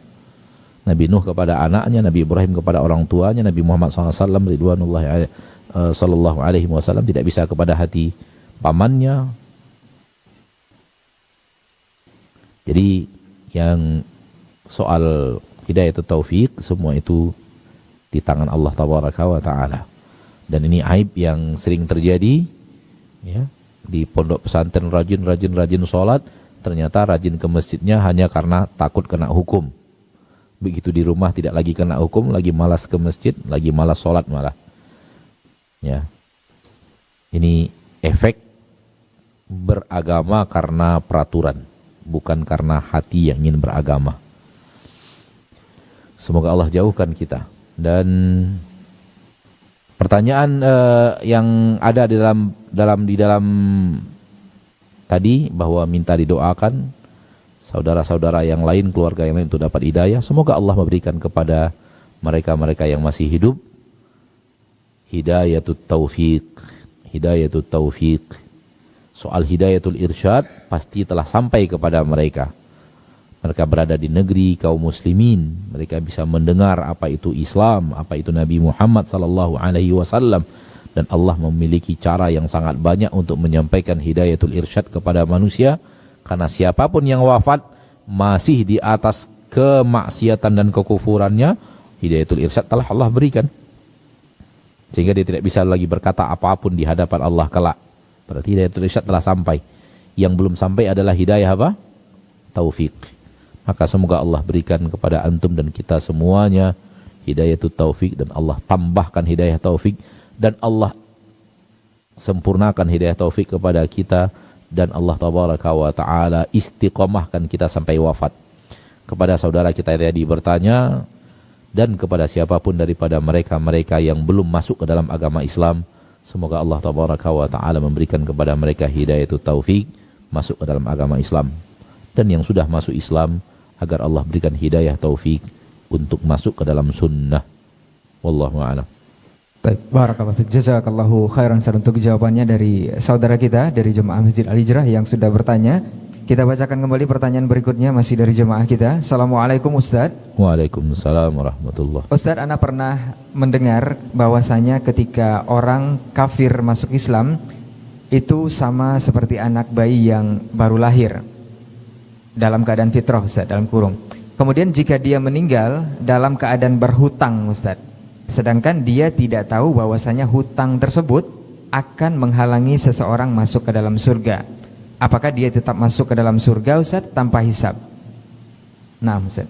Speaker 2: Nabi Nuh kepada anaknya, Nabi Ibrahim kepada orang tuanya, Nabi Muhammad SAW ridwanullahi sallallahu alaihi wasallam tidak bisa kepada hati pamannya. Jadi yang soal hidayah taufik semua itu di tangan Allah tabaraka wa taala. Dan ini aib yang sering terjadi, ya. Di pondok pesantren rajin sholat, ternyata rajin ke masjidnya hanya karena takut kena hukum. Begitu di rumah tidak lagi kena hukum, lagi malas ke masjid, lagi malas sholat malah. Ya, ini efek beragama karena peraturan, bukan karena hati yang ingin beragama. Semoga Allah jauhkan kita. Dan pertanyaan yang ada di dalam tadi bahwa minta didoakan saudara-saudara yang lain, keluarga yang lain untuk dapat hidayah. Semoga Allah memberikan kepada mereka-mereka yang masih hidup hidayatut taufik. Hidayatut taufik. Soal hidayatul irsyad pasti telah sampai kepada mereka. Mereka berada di negeri kaum muslimin, mereka bisa mendengar apa itu Islam, apa itu Nabi Muhammad sallallahu alaihi wasallam, dan Allah memiliki cara yang sangat banyak untuk menyampaikan hidayatul irsyad kepada manusia, karena siapapun yang wafat masih di atas kemaksiatan dan kekufurannya, hidayatul irsyad telah Allah berikan. Sehingga dia tidak bisa lagi berkata apapun di hadapan Allah kelak. Berarti hidayatul irsyad telah sampai. Yang belum sampai adalah hidayah apa? Taufik. Maka semoga Allah berikan kepada antum dan kita semuanya hidayatul taufik, dan Allah tambahkan hidayah taufik, dan Allah sempurnakan hidayah taufik kepada kita, dan Allah tabaraka wa ta'ala istiqomahkan kita sampai wafat. Kepada saudara kita tadi bertanya, dan kepada siapapun daripada mereka-mereka yang belum masuk ke dalam agama Islam, semoga Allah tabaraka wa ta'ala memberikan kepada mereka hidayatul taufik masuk ke dalam agama Islam. Dan yang sudah masuk Islam, agar Allah berikan hidayah taufik untuk masuk ke dalam sunnah. Wallahu a'lam.
Speaker 1: Baik, barakallahu fiik. Jazakallahu khairan untuk jawabannya dari saudara kita dari Jemaah Masjid Al-Hijrah yang sudah bertanya. Kita bacakan kembali pertanyaan berikutnya masih dari jemaah kita. Assalamualaikum Ustaz.
Speaker 2: Waalaikumsalam warahmatullahi.
Speaker 1: Ustaz, ana pernah mendengar bahwasanya ketika orang kafir masuk Islam itu sama seperti anak bayi yang baru lahir dalam keadaan fitrah, Ustaz, dalam kurung. Kemudian jika dia meninggal dalam keadaan berhutang, Ustaz, sedangkan dia tidak tahu bahwasanya hutang tersebut akan menghalangi seseorang masuk ke dalam surga, apakah dia tetap masuk ke dalam surga, Ustaz, tanpa hisab? Nah, Ustaz,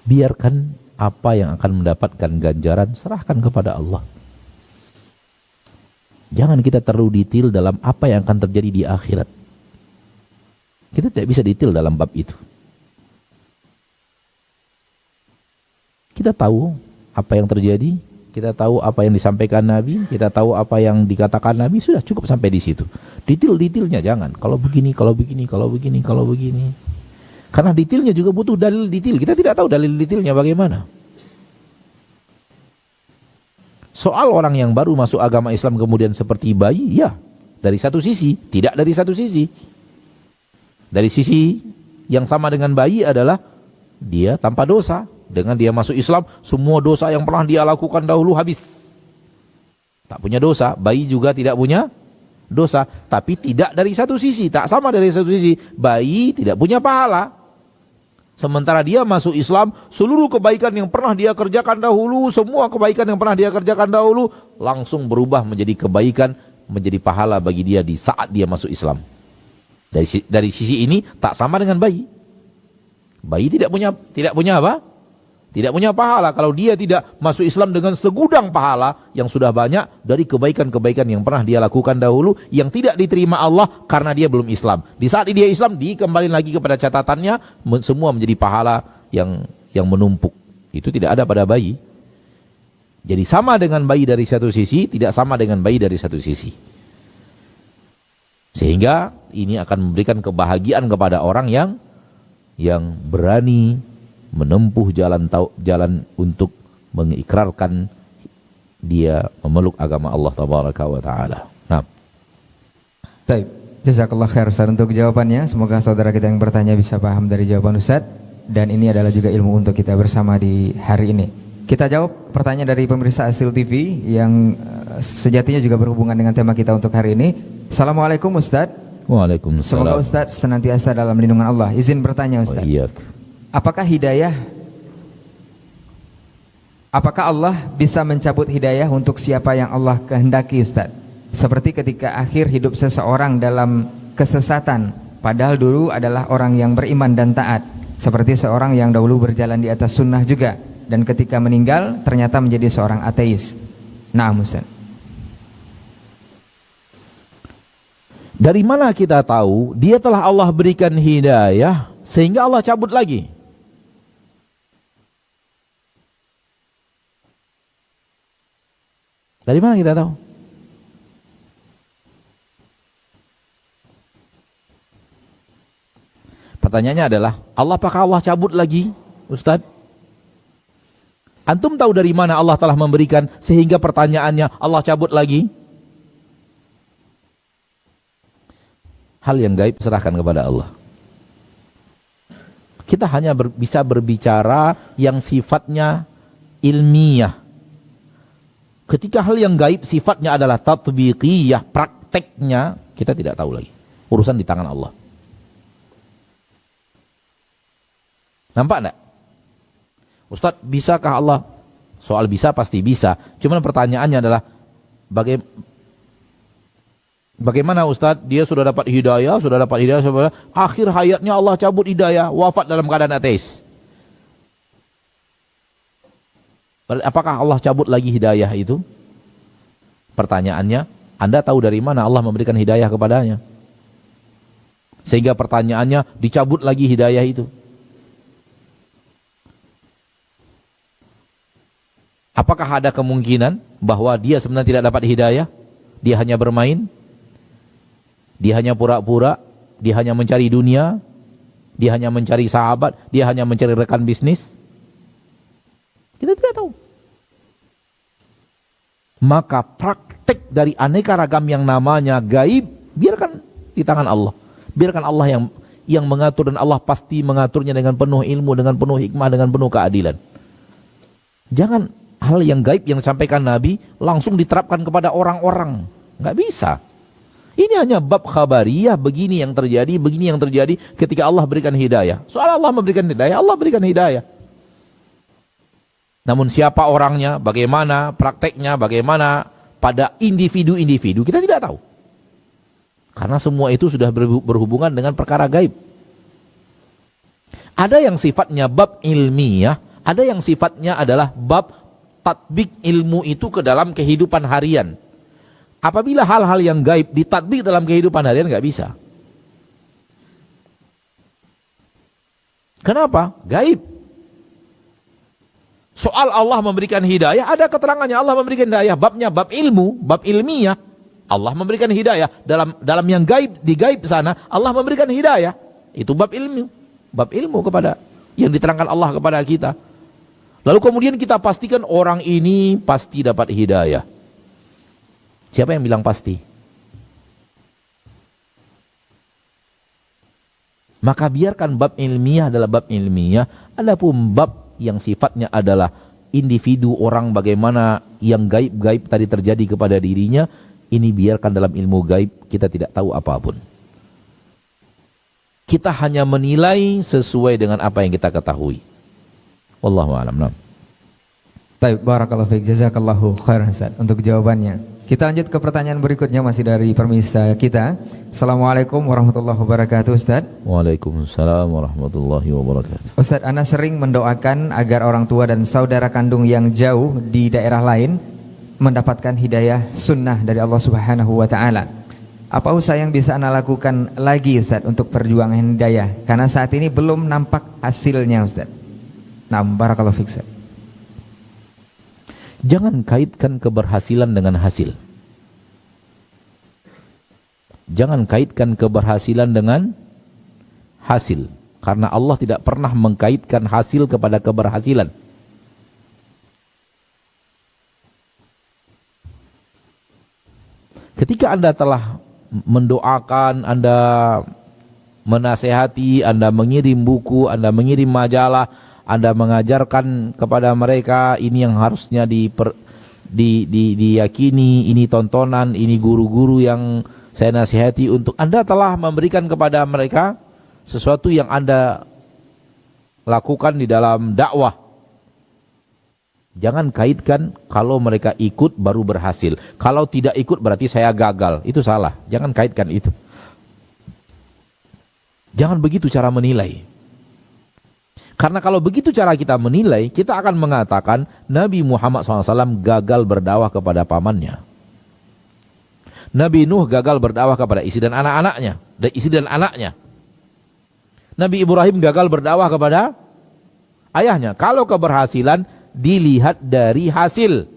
Speaker 2: biarkan apa yang akan mendapatkan ganjaran, serahkan kepada Allah. Jangan kita terlalu detail dalam apa yang akan terjadi di akhirat. Kita tidak bisa detail dalam bab itu. Kita tahu apa yang terjadi, kita tahu apa yang disampaikan Nabi, kita tahu apa yang dikatakan Nabi, sudah cukup sampai di situ. Detail-detailnya jangan. Kalau begini, kalau begini, kalau begini, kalau begini. Karena detailnya juga butuh dalil detail. Kita tidak tahu dalil detailnya bagaimana. Soal orang yang baru masuk agama Islam kemudian seperti bayi, ya, dari satu sisi, tidak dari satu sisi. Dari sisi yang sama dengan bayi adalah dia tanpa dosa. Dengan dia masuk Islam, semua dosa yang pernah dia lakukan dahulu habis. Tak punya dosa. Bayi juga tidak punya dosa. Tapi tidak dari satu sisi, tak sama dari satu sisi. Bayi tidak punya pahala. Sementara dia masuk Islam, seluruh kebaikan yang pernah dia kerjakan dahulu, semua kebaikan yang pernah dia kerjakan dahulu, langsung berubah menjadi kebaikan, menjadi pahala bagi dia di saat dia masuk Islam. Dari sisi ini tak sama dengan bayi. Bayi tidak punya apa? Tidak punya pahala kalau dia tidak masuk Islam dengan segudang pahala yang sudah banyak dari kebaikan-kebaikan yang pernah dia lakukan dahulu yang tidak diterima Allah karena dia belum Islam. Di saat dia Islam dikembalikan lagi kepada catatannya, semua menjadi pahala yang menumpuk. Itu tidak ada pada bayi. Jadi sama dengan bayi dari satu sisi, tidak sama dengan bayi dari satu sisi. Sehingga ini akan memberikan kebahagiaan kepada orang yang berani menempuh jalan untuk mengikrarkan dia memeluk agama Allah tabaraka wa taala. Nah.
Speaker 1: Baik, jazakallah khair Ustaz untuk jawabannya. Semoga saudara kita yang bertanya bisa paham dari jawaban Ustaz, dan ini adalah juga ilmu untuk kita bersama di hari ini. Kita jawab pertanyaan dari pemirsa Asil TV yang sejatinya juga berhubungan dengan tema kita untuk hari ini. Assalamualaikum Ustaz.
Speaker 2: Waalaikumsalam.
Speaker 1: Semoga Ustaz senantiasa dalam lindungan Allah. Izin bertanya Ustaz. Apakah Allah bisa mencabut hidayah untuk siapa yang Allah kehendaki Ustaz? Seperti ketika akhir hidup seseorang dalam kesesatan, padahal dulu adalah orang yang beriman dan taat. Seperti seorang yang dahulu berjalan di atas sunnah juga, dan ketika meninggal ternyata menjadi seorang ateis. Naam Ustaz.
Speaker 2: Dari mana kita tahu dia telah Allah berikan hidayah sehingga Allah cabut lagi? Dari mana kita tahu? Pertanyaannya adalah, apakah Allah cabut lagi, Ustaz? Antum tahu dari mana Allah telah memberikan sehingga pertanyaannya Allah cabut lagi? Hal yang gaib serahkan kepada Allah. Kita hanya bisa berbicara yang sifatnya ilmiah. Ketika hal yang gaib sifatnya adalah tatbiqiyah, prakteknya kita tidak tahu lagi. Urusan di tangan Allah. Nampak enggak? Ustadz, bisakah Allah? Soal bisa pasti bisa. Cuman pertanyaannya adalah bagaimana Ustadz? Dia sudah dapat hidayah, akhir hayatnya Allah cabut hidayah, wafat dalam keadaan ateis. Apakah Allah cabut lagi hidayah itu? Pertanyaannya, Anda tahu dari mana Allah memberikan hidayah kepadanya? Sehingga pertanyaannya, dicabut lagi hidayah itu. Apakah ada kemungkinan bahwa dia sebenarnya tidak dapat hidayah? Dia hanya bermain? Dia hanya pura-pura? Dia hanya mencari dunia? Dia hanya mencari sahabat? Dia hanya mencari rekan bisnis? Kita tidak tahu. Maka praktek dari aneka ragam yang namanya gaib, biarkan di tangan Allah. Biarkan Allah yang mengatur, dan Allah pasti mengaturnya dengan penuh ilmu, dengan penuh hikmah, dengan penuh keadilan. Jangan hal yang gaib yang disampaikan Nabi langsung diterapkan kepada orang-orang. Nggak bisa. Ini hanya bab khabariyah, begini yang terjadi ketika Allah berikan hidayah. Soal Allah memberikan hidayah, Allah berikan hidayah. Namun siapa orangnya, bagaimana prakteknya, bagaimana pada individu-individu, kita tidak tahu. Karena semua itu sudah berhubungan dengan perkara gaib. Ada yang sifatnya bab ilmiah, ada yang sifatnya adalah bab tatbik ilmu itu ke dalam kehidupan harian. Apabila hal-hal yang gaib ditatbik dalam kehidupan harian, nggak bisa. Kenapa? Gaib. Soal Allah memberikan hidayah, ada keterangannya Allah memberikan hidayah. Babnya bab ilmu, bab ilmiah. Allah memberikan hidayah. Dalam yang gaib, di gaib sana, Allah memberikan hidayah. Itu bab ilmu. Bab ilmu kepada yang diterangkan Allah kepada kita. Lalu kemudian kita pastikan orang ini pasti dapat hidayah. Siapa yang bilang pasti? Maka biarkan bab ilmiah adalah bab ilmiah. Adapun bab yang sifatnya adalah individu orang, bagaimana yang gaib-gaib tadi terjadi kepada dirinya, ini biarkan dalam ilmu gaib, kita tidak tahu apapun. Kita hanya menilai sesuai dengan apa yang kita ketahui. Wallahu a'lam.
Speaker 1: Baik, barakallahu fiik, jazakallahu khairan Ustaz untuk jawabannya. Kita lanjut ke pertanyaan berikutnya masih dari pemirsa kita. Assalamualaikum warahmatullahi wabarakatuh, Ustaz.
Speaker 2: Waalaikumsalam warahmatullahi wabarakatuh.
Speaker 1: Ustaz, ana sering mendoakan agar orang tua dan saudara kandung yang jauh di daerah lain mendapatkan hidayah sunnah dari Allah Subhanahu wa taala. Apa usaha yang bisa ana lakukan lagi, Ustaz, untuk perjuangan hidayah? Karena saat ini belum nampak hasilnya, Ustaz. Nah, barakallahu fiik, Ustaz.
Speaker 2: Jangan kaitkan keberhasilan dengan hasil. Jangan kaitkan keberhasilan dengan hasil. Karena Allah tidak pernah mengkaitkan hasil kepada keberhasilan. Ketika Anda telah mendoakan, Anda menasehati, Anda mengirim buku, Anda mengirim majalah, Anda mengajarkan kepada mereka ini yang harusnya diyakini, ini tontonan, ini guru-guru yang saya nasihati, untuk Anda telah memberikan kepada mereka sesuatu yang Anda lakukan di dalam dakwah. Jangan kaitkan kalau mereka ikut baru berhasil, kalau tidak ikut berarti saya gagal. Itu salah, jangan kaitkan itu. Jangan begitu cara menilai. Karena kalau begitu cara kita menilai, kita akan mengatakan Nabi Muhammad SAW gagal berdakwah kepada pamannya. Nabi Nuh gagal berdakwah kepada istri dan anak-anaknya, dan istri dan anaknya. Nabi Ibrahim gagal berdakwah kepada ayahnya. Kalau keberhasilan dilihat dari hasil.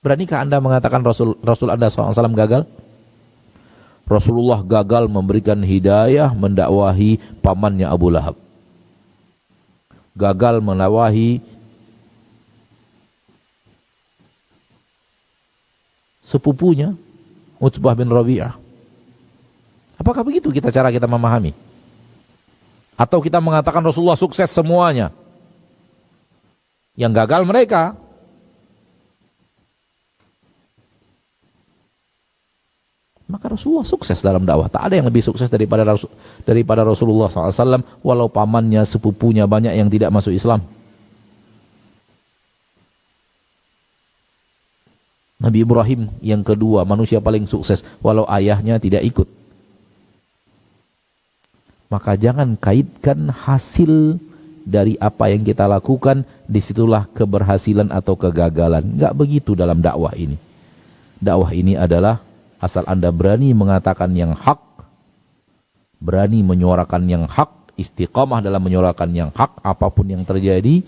Speaker 2: Beranikah Anda mengatakan Rasul Anda SAW gagal? Rasulullah gagal memberikan hidayah mendakwahi pamannya Abu Lahab. Gagal mendakwahi sepupunya Utbah bin Rabi'ah. Apakah begitu cara kita memahami? Atau kita mengatakan Rasulullah sukses semuanya? Yang gagal mereka. Maka Rasulullah sukses dalam dakwah. Tak ada yang lebih sukses daripada Rasulullah SAW, walau pamannya, sepupunya banyak yang tidak masuk Islam. Nabi Ibrahim yang kedua, manusia paling sukses, walau ayahnya tidak ikut. Maka jangan kaitkan hasil dari apa yang kita lakukan, disitulah keberhasilan atau kegagalan. Enggak begitu dalam dakwah ini. Dakwah ini adalah asal Anda berani mengatakan yang hak, berani menyuarakan yang hak, istiqamah dalam menyuarakan yang hak, apapun yang terjadi,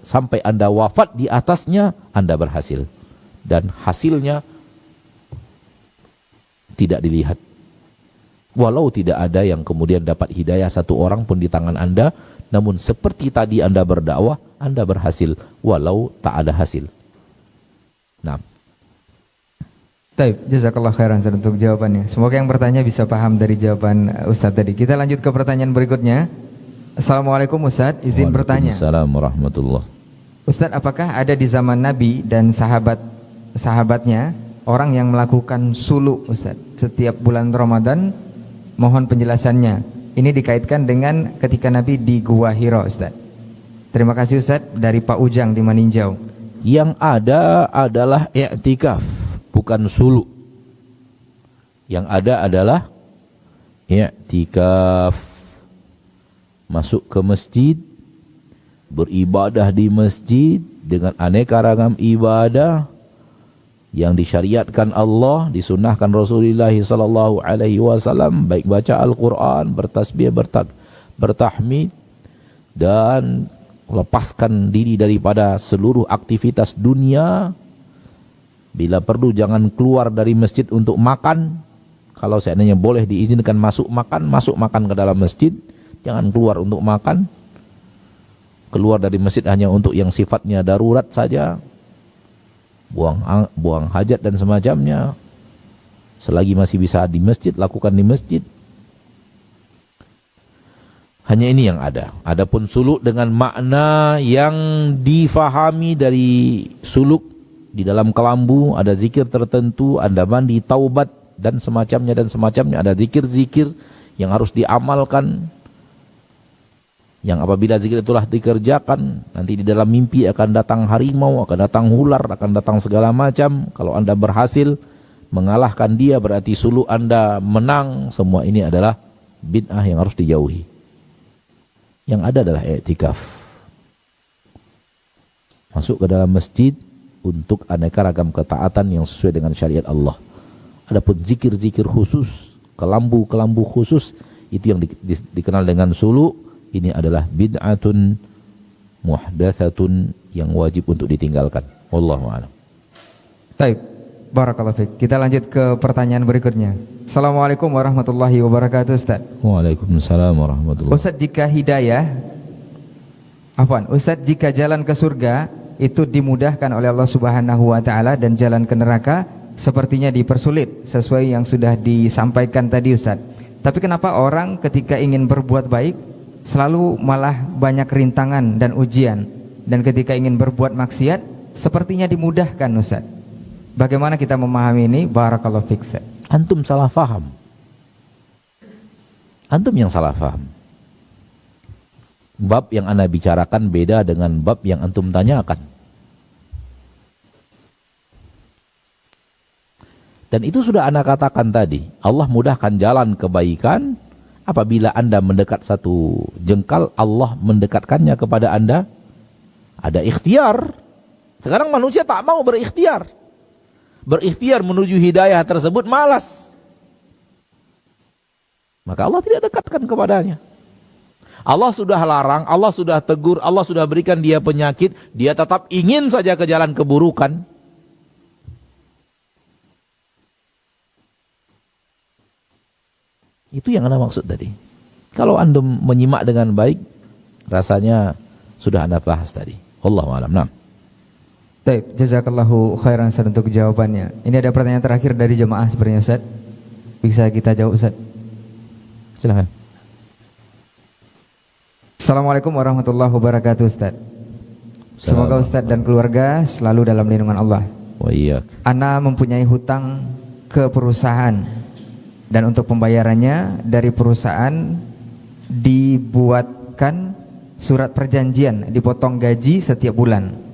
Speaker 2: sampai Anda wafat di atasnya, Anda berhasil. Dan hasilnya tidak dilihat. Walau tidak ada yang kemudian dapat hidayah satu orang pun di tangan Anda, namun seperti tadi Anda berdakwah, Anda berhasil, walau tak ada hasil. Nah,
Speaker 1: Taib, jazakallah khairan Ustaz untuk jawabannya. Semoga yang bertanya bisa paham dari jawaban Ustaz tadi. Kita lanjut ke pertanyaan berikutnya. Assalamualaikum Ustaz, izin bertanya.
Speaker 2: Waalaikumsalam warahmatullahi.
Speaker 1: Ustaz, apakah ada di zaman Nabi dan sahabatnya orang yang melakukan suluk, Ustaz, setiap bulan Ramadan? Mohon penjelasannya. Ini dikaitkan dengan ketika Nabi di Gua Hira, Ustaz. Terima kasih Ustaz, dari Pak Ujang di Maninjau.
Speaker 2: Yang ada adalah i'tikaf, bukan suluk. Yang ada adalah i'tikaf, masuk ke masjid, beribadah di masjid dengan aneka ragam ibadah yang disyariatkan Allah, disunnahkan Rasulullah sallallahu alaihi wasallam, baik baca Al-Qur'an, bertasbih, bertahmid, dan lepaskan diri daripada seluruh aktivitas dunia. Bila perlu jangan keluar dari masjid untuk makan. Kalau seandainya boleh diizinkan masuk makan ke dalam masjid, jangan keluar untuk makan. Keluar dari masjid hanya untuk yang sifatnya darurat saja, buang hajat dan semacamnya. Selagi masih bisa di masjid, lakukan di masjid. Hanya ini yang ada. Adapun suluk dengan makna yang difahami dari suluk, di dalam kelambu ada zikir tertentu, Anda mandi, taubat dan semacamnya, ada zikir-zikir yang harus diamalkan. yang apabila zikir itulah dikerjakan, nanti di dalam mimpi akan datang harimau, akan datang ular, akan datang segala macam. Kalau Anda berhasil mengalahkan dia, berarti suluh Anda menang. Semua ini adalah bid'ah yang harus dijauhi. Yang ada adalah i'tikaf, masuk ke dalam masjid untuk aneka ragam ketaatan yang sesuai dengan syariat Allah. Adapun zikir-zikir khusus, kelambu-kelambu khusus, itu yang dikenal dengan sulu. Ini adalah bid'atun muhdatsatun yang wajib untuk ditinggalkan. Wallahu a'lam.
Speaker 1: Baik, barakallahu fiik. Kita lanjut ke pertanyaan berikutnya. Assalamualaikum warahmatullahi wabarakatuh, Ustaz.
Speaker 2: Waalaikumsalam warahmatullahi wabarakatuh.
Speaker 1: Ustaz, jika jalan ke surga itu dimudahkan oleh Allah Subhanahu wa taala dan jalan ke neraka sepertinya dipersulit sesuai yang sudah disampaikan tadi, Ustaz. Tapi kenapa orang ketika ingin berbuat baik selalu malah banyak rintangan dan ujian, dan ketika ingin berbuat maksiat sepertinya dimudahkan, Ustaz? Bagaimana kita memahami ini? Barakallahu fiik, Ustaz.
Speaker 2: Antum salah faham. Antum yang salah faham. Bab yang Anda bicarakan beda dengan bab yang antum tanyakan. Dan itu sudah Anda katakan tadi. Allah mudahkan jalan kebaikan. Apabila Anda mendekat satu jengkal, Allah mendekatkannya kepada Anda. Ada ikhtiar. Sekarang manusia tak mau berikhtiar. Berikhtiar menuju hidayah tersebut malas. Maka Allah tidak dekatkan kepadanya. Allah sudah larang, Allah sudah tegur, Allah sudah berikan dia penyakit, dia tetap ingin saja ke jalan keburukan. Itu yang Anda maksud tadi. Kalau Anda menyimak dengan baik, rasanya sudah Anda bahas tadi. Wallahu a'lam. Nah.
Speaker 1: Baik, jazakallahu khairan, Ustaz, untuk jawabannya. Ini ada pertanyaan terakhir dari jemaah sebenarnya, Ustaz. Bisa kita jawab, Ustaz?
Speaker 2: Silakan.
Speaker 1: Assalamualaikum warahmatullahi wabarakatuh, Ustaz. Semoga Ustaz dan keluarga selalu dalam lindungan Allah.
Speaker 2: Wa iyyak.
Speaker 1: Ana mempunyai hutang ke perusahaan, dan untuk pembayarannya dari perusahaan dibuatkan surat perjanjian dipotong gaji setiap bulan.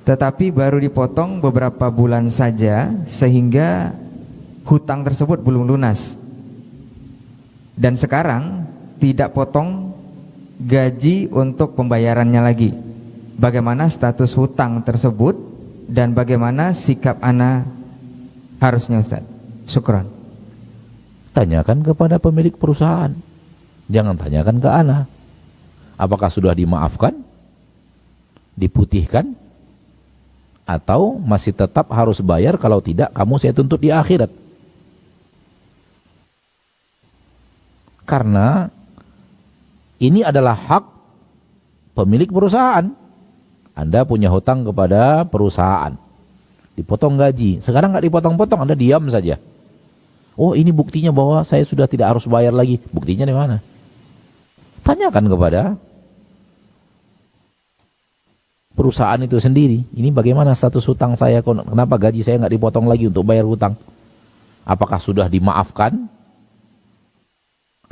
Speaker 1: Tetapi baru dipotong beberapa bulan saja sehingga hutang tersebut belum lunas. Dan sekarang tidak potong gaji untuk pembayarannya lagi. Bagaimana status hutang tersebut dan bagaimana sikap ana harusnya, Ustaz? Syukran.
Speaker 2: Tanyakan kepada pemilik perusahaan. Jangan tanyakan ke ana. Apakah sudah dimaafkan? Diputihkan? Atau masih tetap harus bayar? Kalau tidak, kamu saya tuntut di akhirat. Karena ini adalah hak pemilik perusahaan. Anda punya hutang kepada perusahaan, dipotong gaji. Sekarang nggak dipotong-potong, Anda diam saja. Oh, ini buktinya bahwa saya sudah tidak harus bayar lagi. Buktinya di mana? Tanyakan kepada perusahaan itu sendiri. Ini bagaimana status hutang saya? Kenapa gaji saya nggak dipotong lagi untuk bayar hutang? Apakah sudah dimaafkan?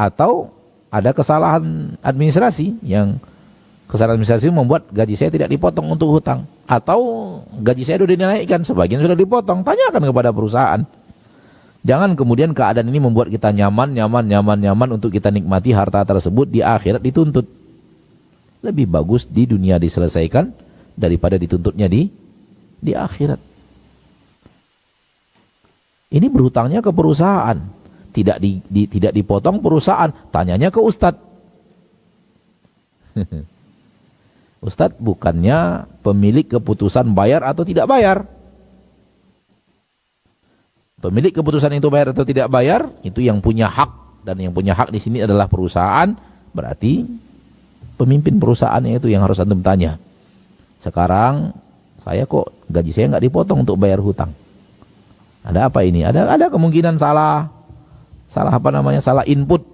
Speaker 2: Atau ada kesalahan administrasi yang kesalahan administrasi membuat gaji saya tidak dipotong untuk hutang? Atau gaji saya sudah dinaikkan, sebagian sudah dipotong? Tanyakan kepada perusahaan. Jangan kemudian keadaan ini membuat kita nyaman untuk kita nikmati harta tersebut, di akhirat dituntut. Lebih bagus di dunia diselesaikan daripada dituntutnya di akhirat. Ini berhutangnya ke perusahaan, tidak dipotong perusahaan, tanyanya ke ustadz. Ustadz bukannya pemilik keputusan bayar atau tidak bayar. Pemilik keputusan itu bayar atau tidak bayar, itu yang punya hak, dan yang punya hak di sini adalah perusahaan. Berarti pemimpin perusahaannya itu yang harus antum tanya. Sekarang saya kok gaji saya nggak dipotong untuk bayar hutang. Ada apa ini? Ada kemungkinan salah input,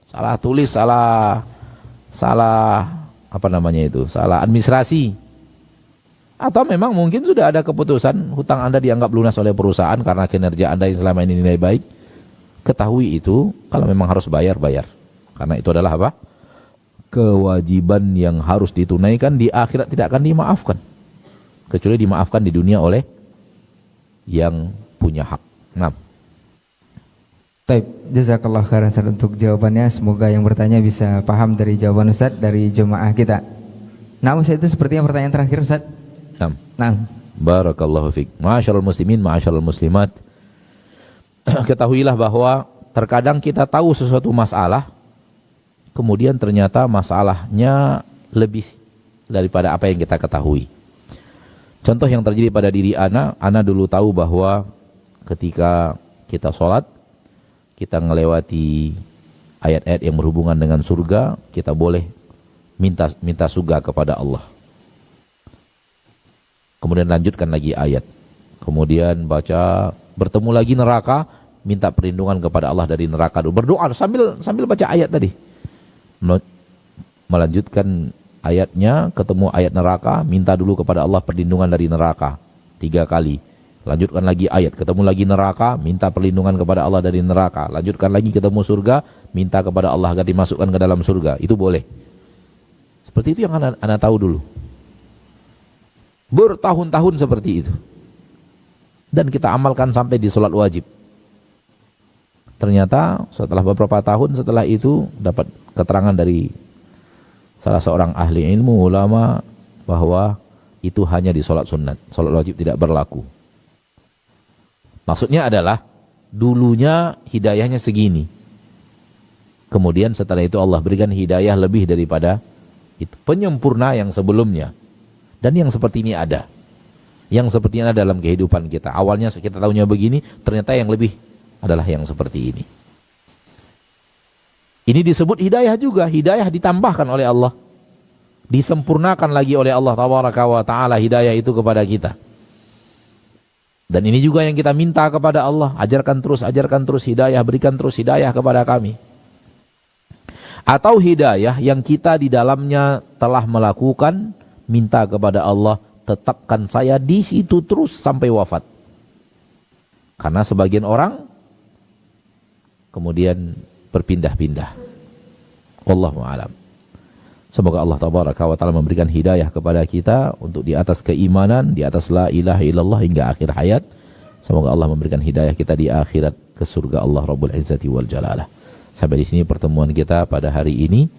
Speaker 2: salah tulis, salah salah administrasi. Atau memang mungkin sudah ada keputusan hutang Anda dianggap lunas oleh perusahaan karena kinerja Anda yang selama ini nilai baik. Ketahui itu, kalau memang harus bayar. Karena itu adalah apa? kewajiban yang harus ditunaikan di akhirat tidak akan dimaafkan, kecuali dimaafkan di dunia oleh yang punya hak. Nah,
Speaker 1: Taib, jazakallah khairan Ustaz untuk jawabannya. Semoga yang bertanya bisa paham dari jawaban Ustaz dari jemaah kita. Nah, Ustaz, itu sepertinya pertanyaan terakhir Ustaz. Nah.
Speaker 2: Barakallahu fiik. Ma'asyiral muslimin, ma'asyiral muslimat. Ketahuilah bahwa terkadang kita tahu sesuatu masalah, kemudian ternyata masalahnya lebih daripada apa yang kita ketahui. Contoh yang terjadi pada diri ana dulu tahu bahwa ketika kita sholat, kita melewati ayat-ayat yang berhubungan dengan surga, kita boleh minta surga kepada Allah. Kemudian lanjutkan lagi ayat. Kemudian baca, bertemu lagi neraka, minta perlindungan kepada Allah dari neraka. Berdoa sambil baca ayat tadi. Melanjutkan ayatnya, ketemu ayat neraka, minta dulu kepada Allah perlindungan dari neraka 3 kali. Lanjutkan lagi ayat, ketemu lagi neraka, minta perlindungan kepada Allah dari neraka. Lanjutkan lagi ketemu surga, minta kepada Allah agar dimasukkan ke dalam surga. Itu boleh. Seperti itu yang anak tahu dulu. Bertahun-tahun seperti itu. Dan kita amalkan sampai di sholat wajib. Ternyata setelah beberapa tahun setelah itu dapat keterangan dari salah seorang ahli ilmu ulama bahwa itu hanya di sholat sunat. Sholat wajib tidak berlaku. Maksudnya adalah dulunya hidayahnya segini. Kemudian setelah itu Allah berikan hidayah lebih daripada itu. Penyempurna yang sebelumnya. Dan yang seperti ini ada. Yang seperti ini ada dalam kehidupan kita. Awalnya kita tahunya begini, ternyata yang lebih adalah yang seperti ini. Ini disebut hidayah juga. Hidayah ditambahkan oleh Allah. Disempurnakan lagi oleh Allah tabaraka wa ta'ala hidayah itu kepada kita. Dan ini juga yang kita minta kepada Allah. Ajarkan terus hidayah. Berikan terus hidayah kepada kami. Atau hidayah yang kita di dalamnya telah melakukan, minta kepada Allah, tetapkan saya di situ terus sampai wafat. Karena sebagian orang kemudian berpindah-pindah. Wallahu a'lam. Semoga Allah tabaraka wa ta'ala memberikan hidayah kepada kita untuk di atas keimanan, di atas la ilaha illallah hingga akhir hayat. Semoga Allah memberikan hidayah kita di akhirat ke surga Allah Rabbul Izzati wal Jalalah. Sampai di sini pertemuan kita pada hari ini.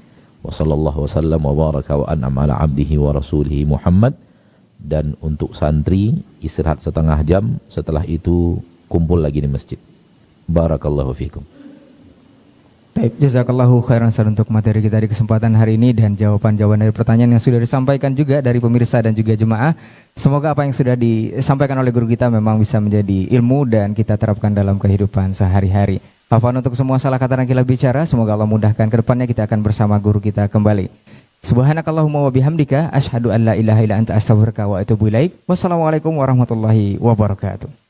Speaker 2: Wa sallallahu wasallam wa baraka wa an'ama ala abdihi wa rasulihi Muhammad. Dan untuk santri istirahat setengah jam, setelah itu kumpul lagi di masjid. Barakallahu fikum.
Speaker 1: Baik, jazakallahu khairan Ustaz untuk materi kita di kesempatan hari ini dan jawaban-jawaban dari pertanyaan yang sudah disampaikan juga dari pemirsa dan juga jemaah. Semoga apa yang sudah disampaikan oleh guru kita memang bisa menjadi ilmu dan kita terapkan dalam kehidupan sehari-hari. Afwan untuk semua salah kata dan khilaf bicara, semoga Allah mudahkan ke depannya kita akan bersama guru kita kembali. Subhanakallahumma wa bihamdika asyhadu an la ilaha illa anta astaghfiruka wa atubu ilaik. Wassalamualaikum warahmatullahi wabarakatuh.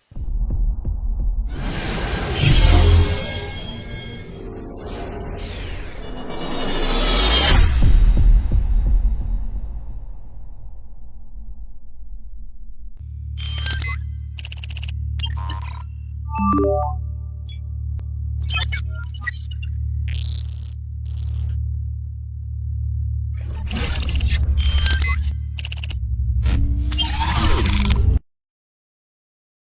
Speaker 3: You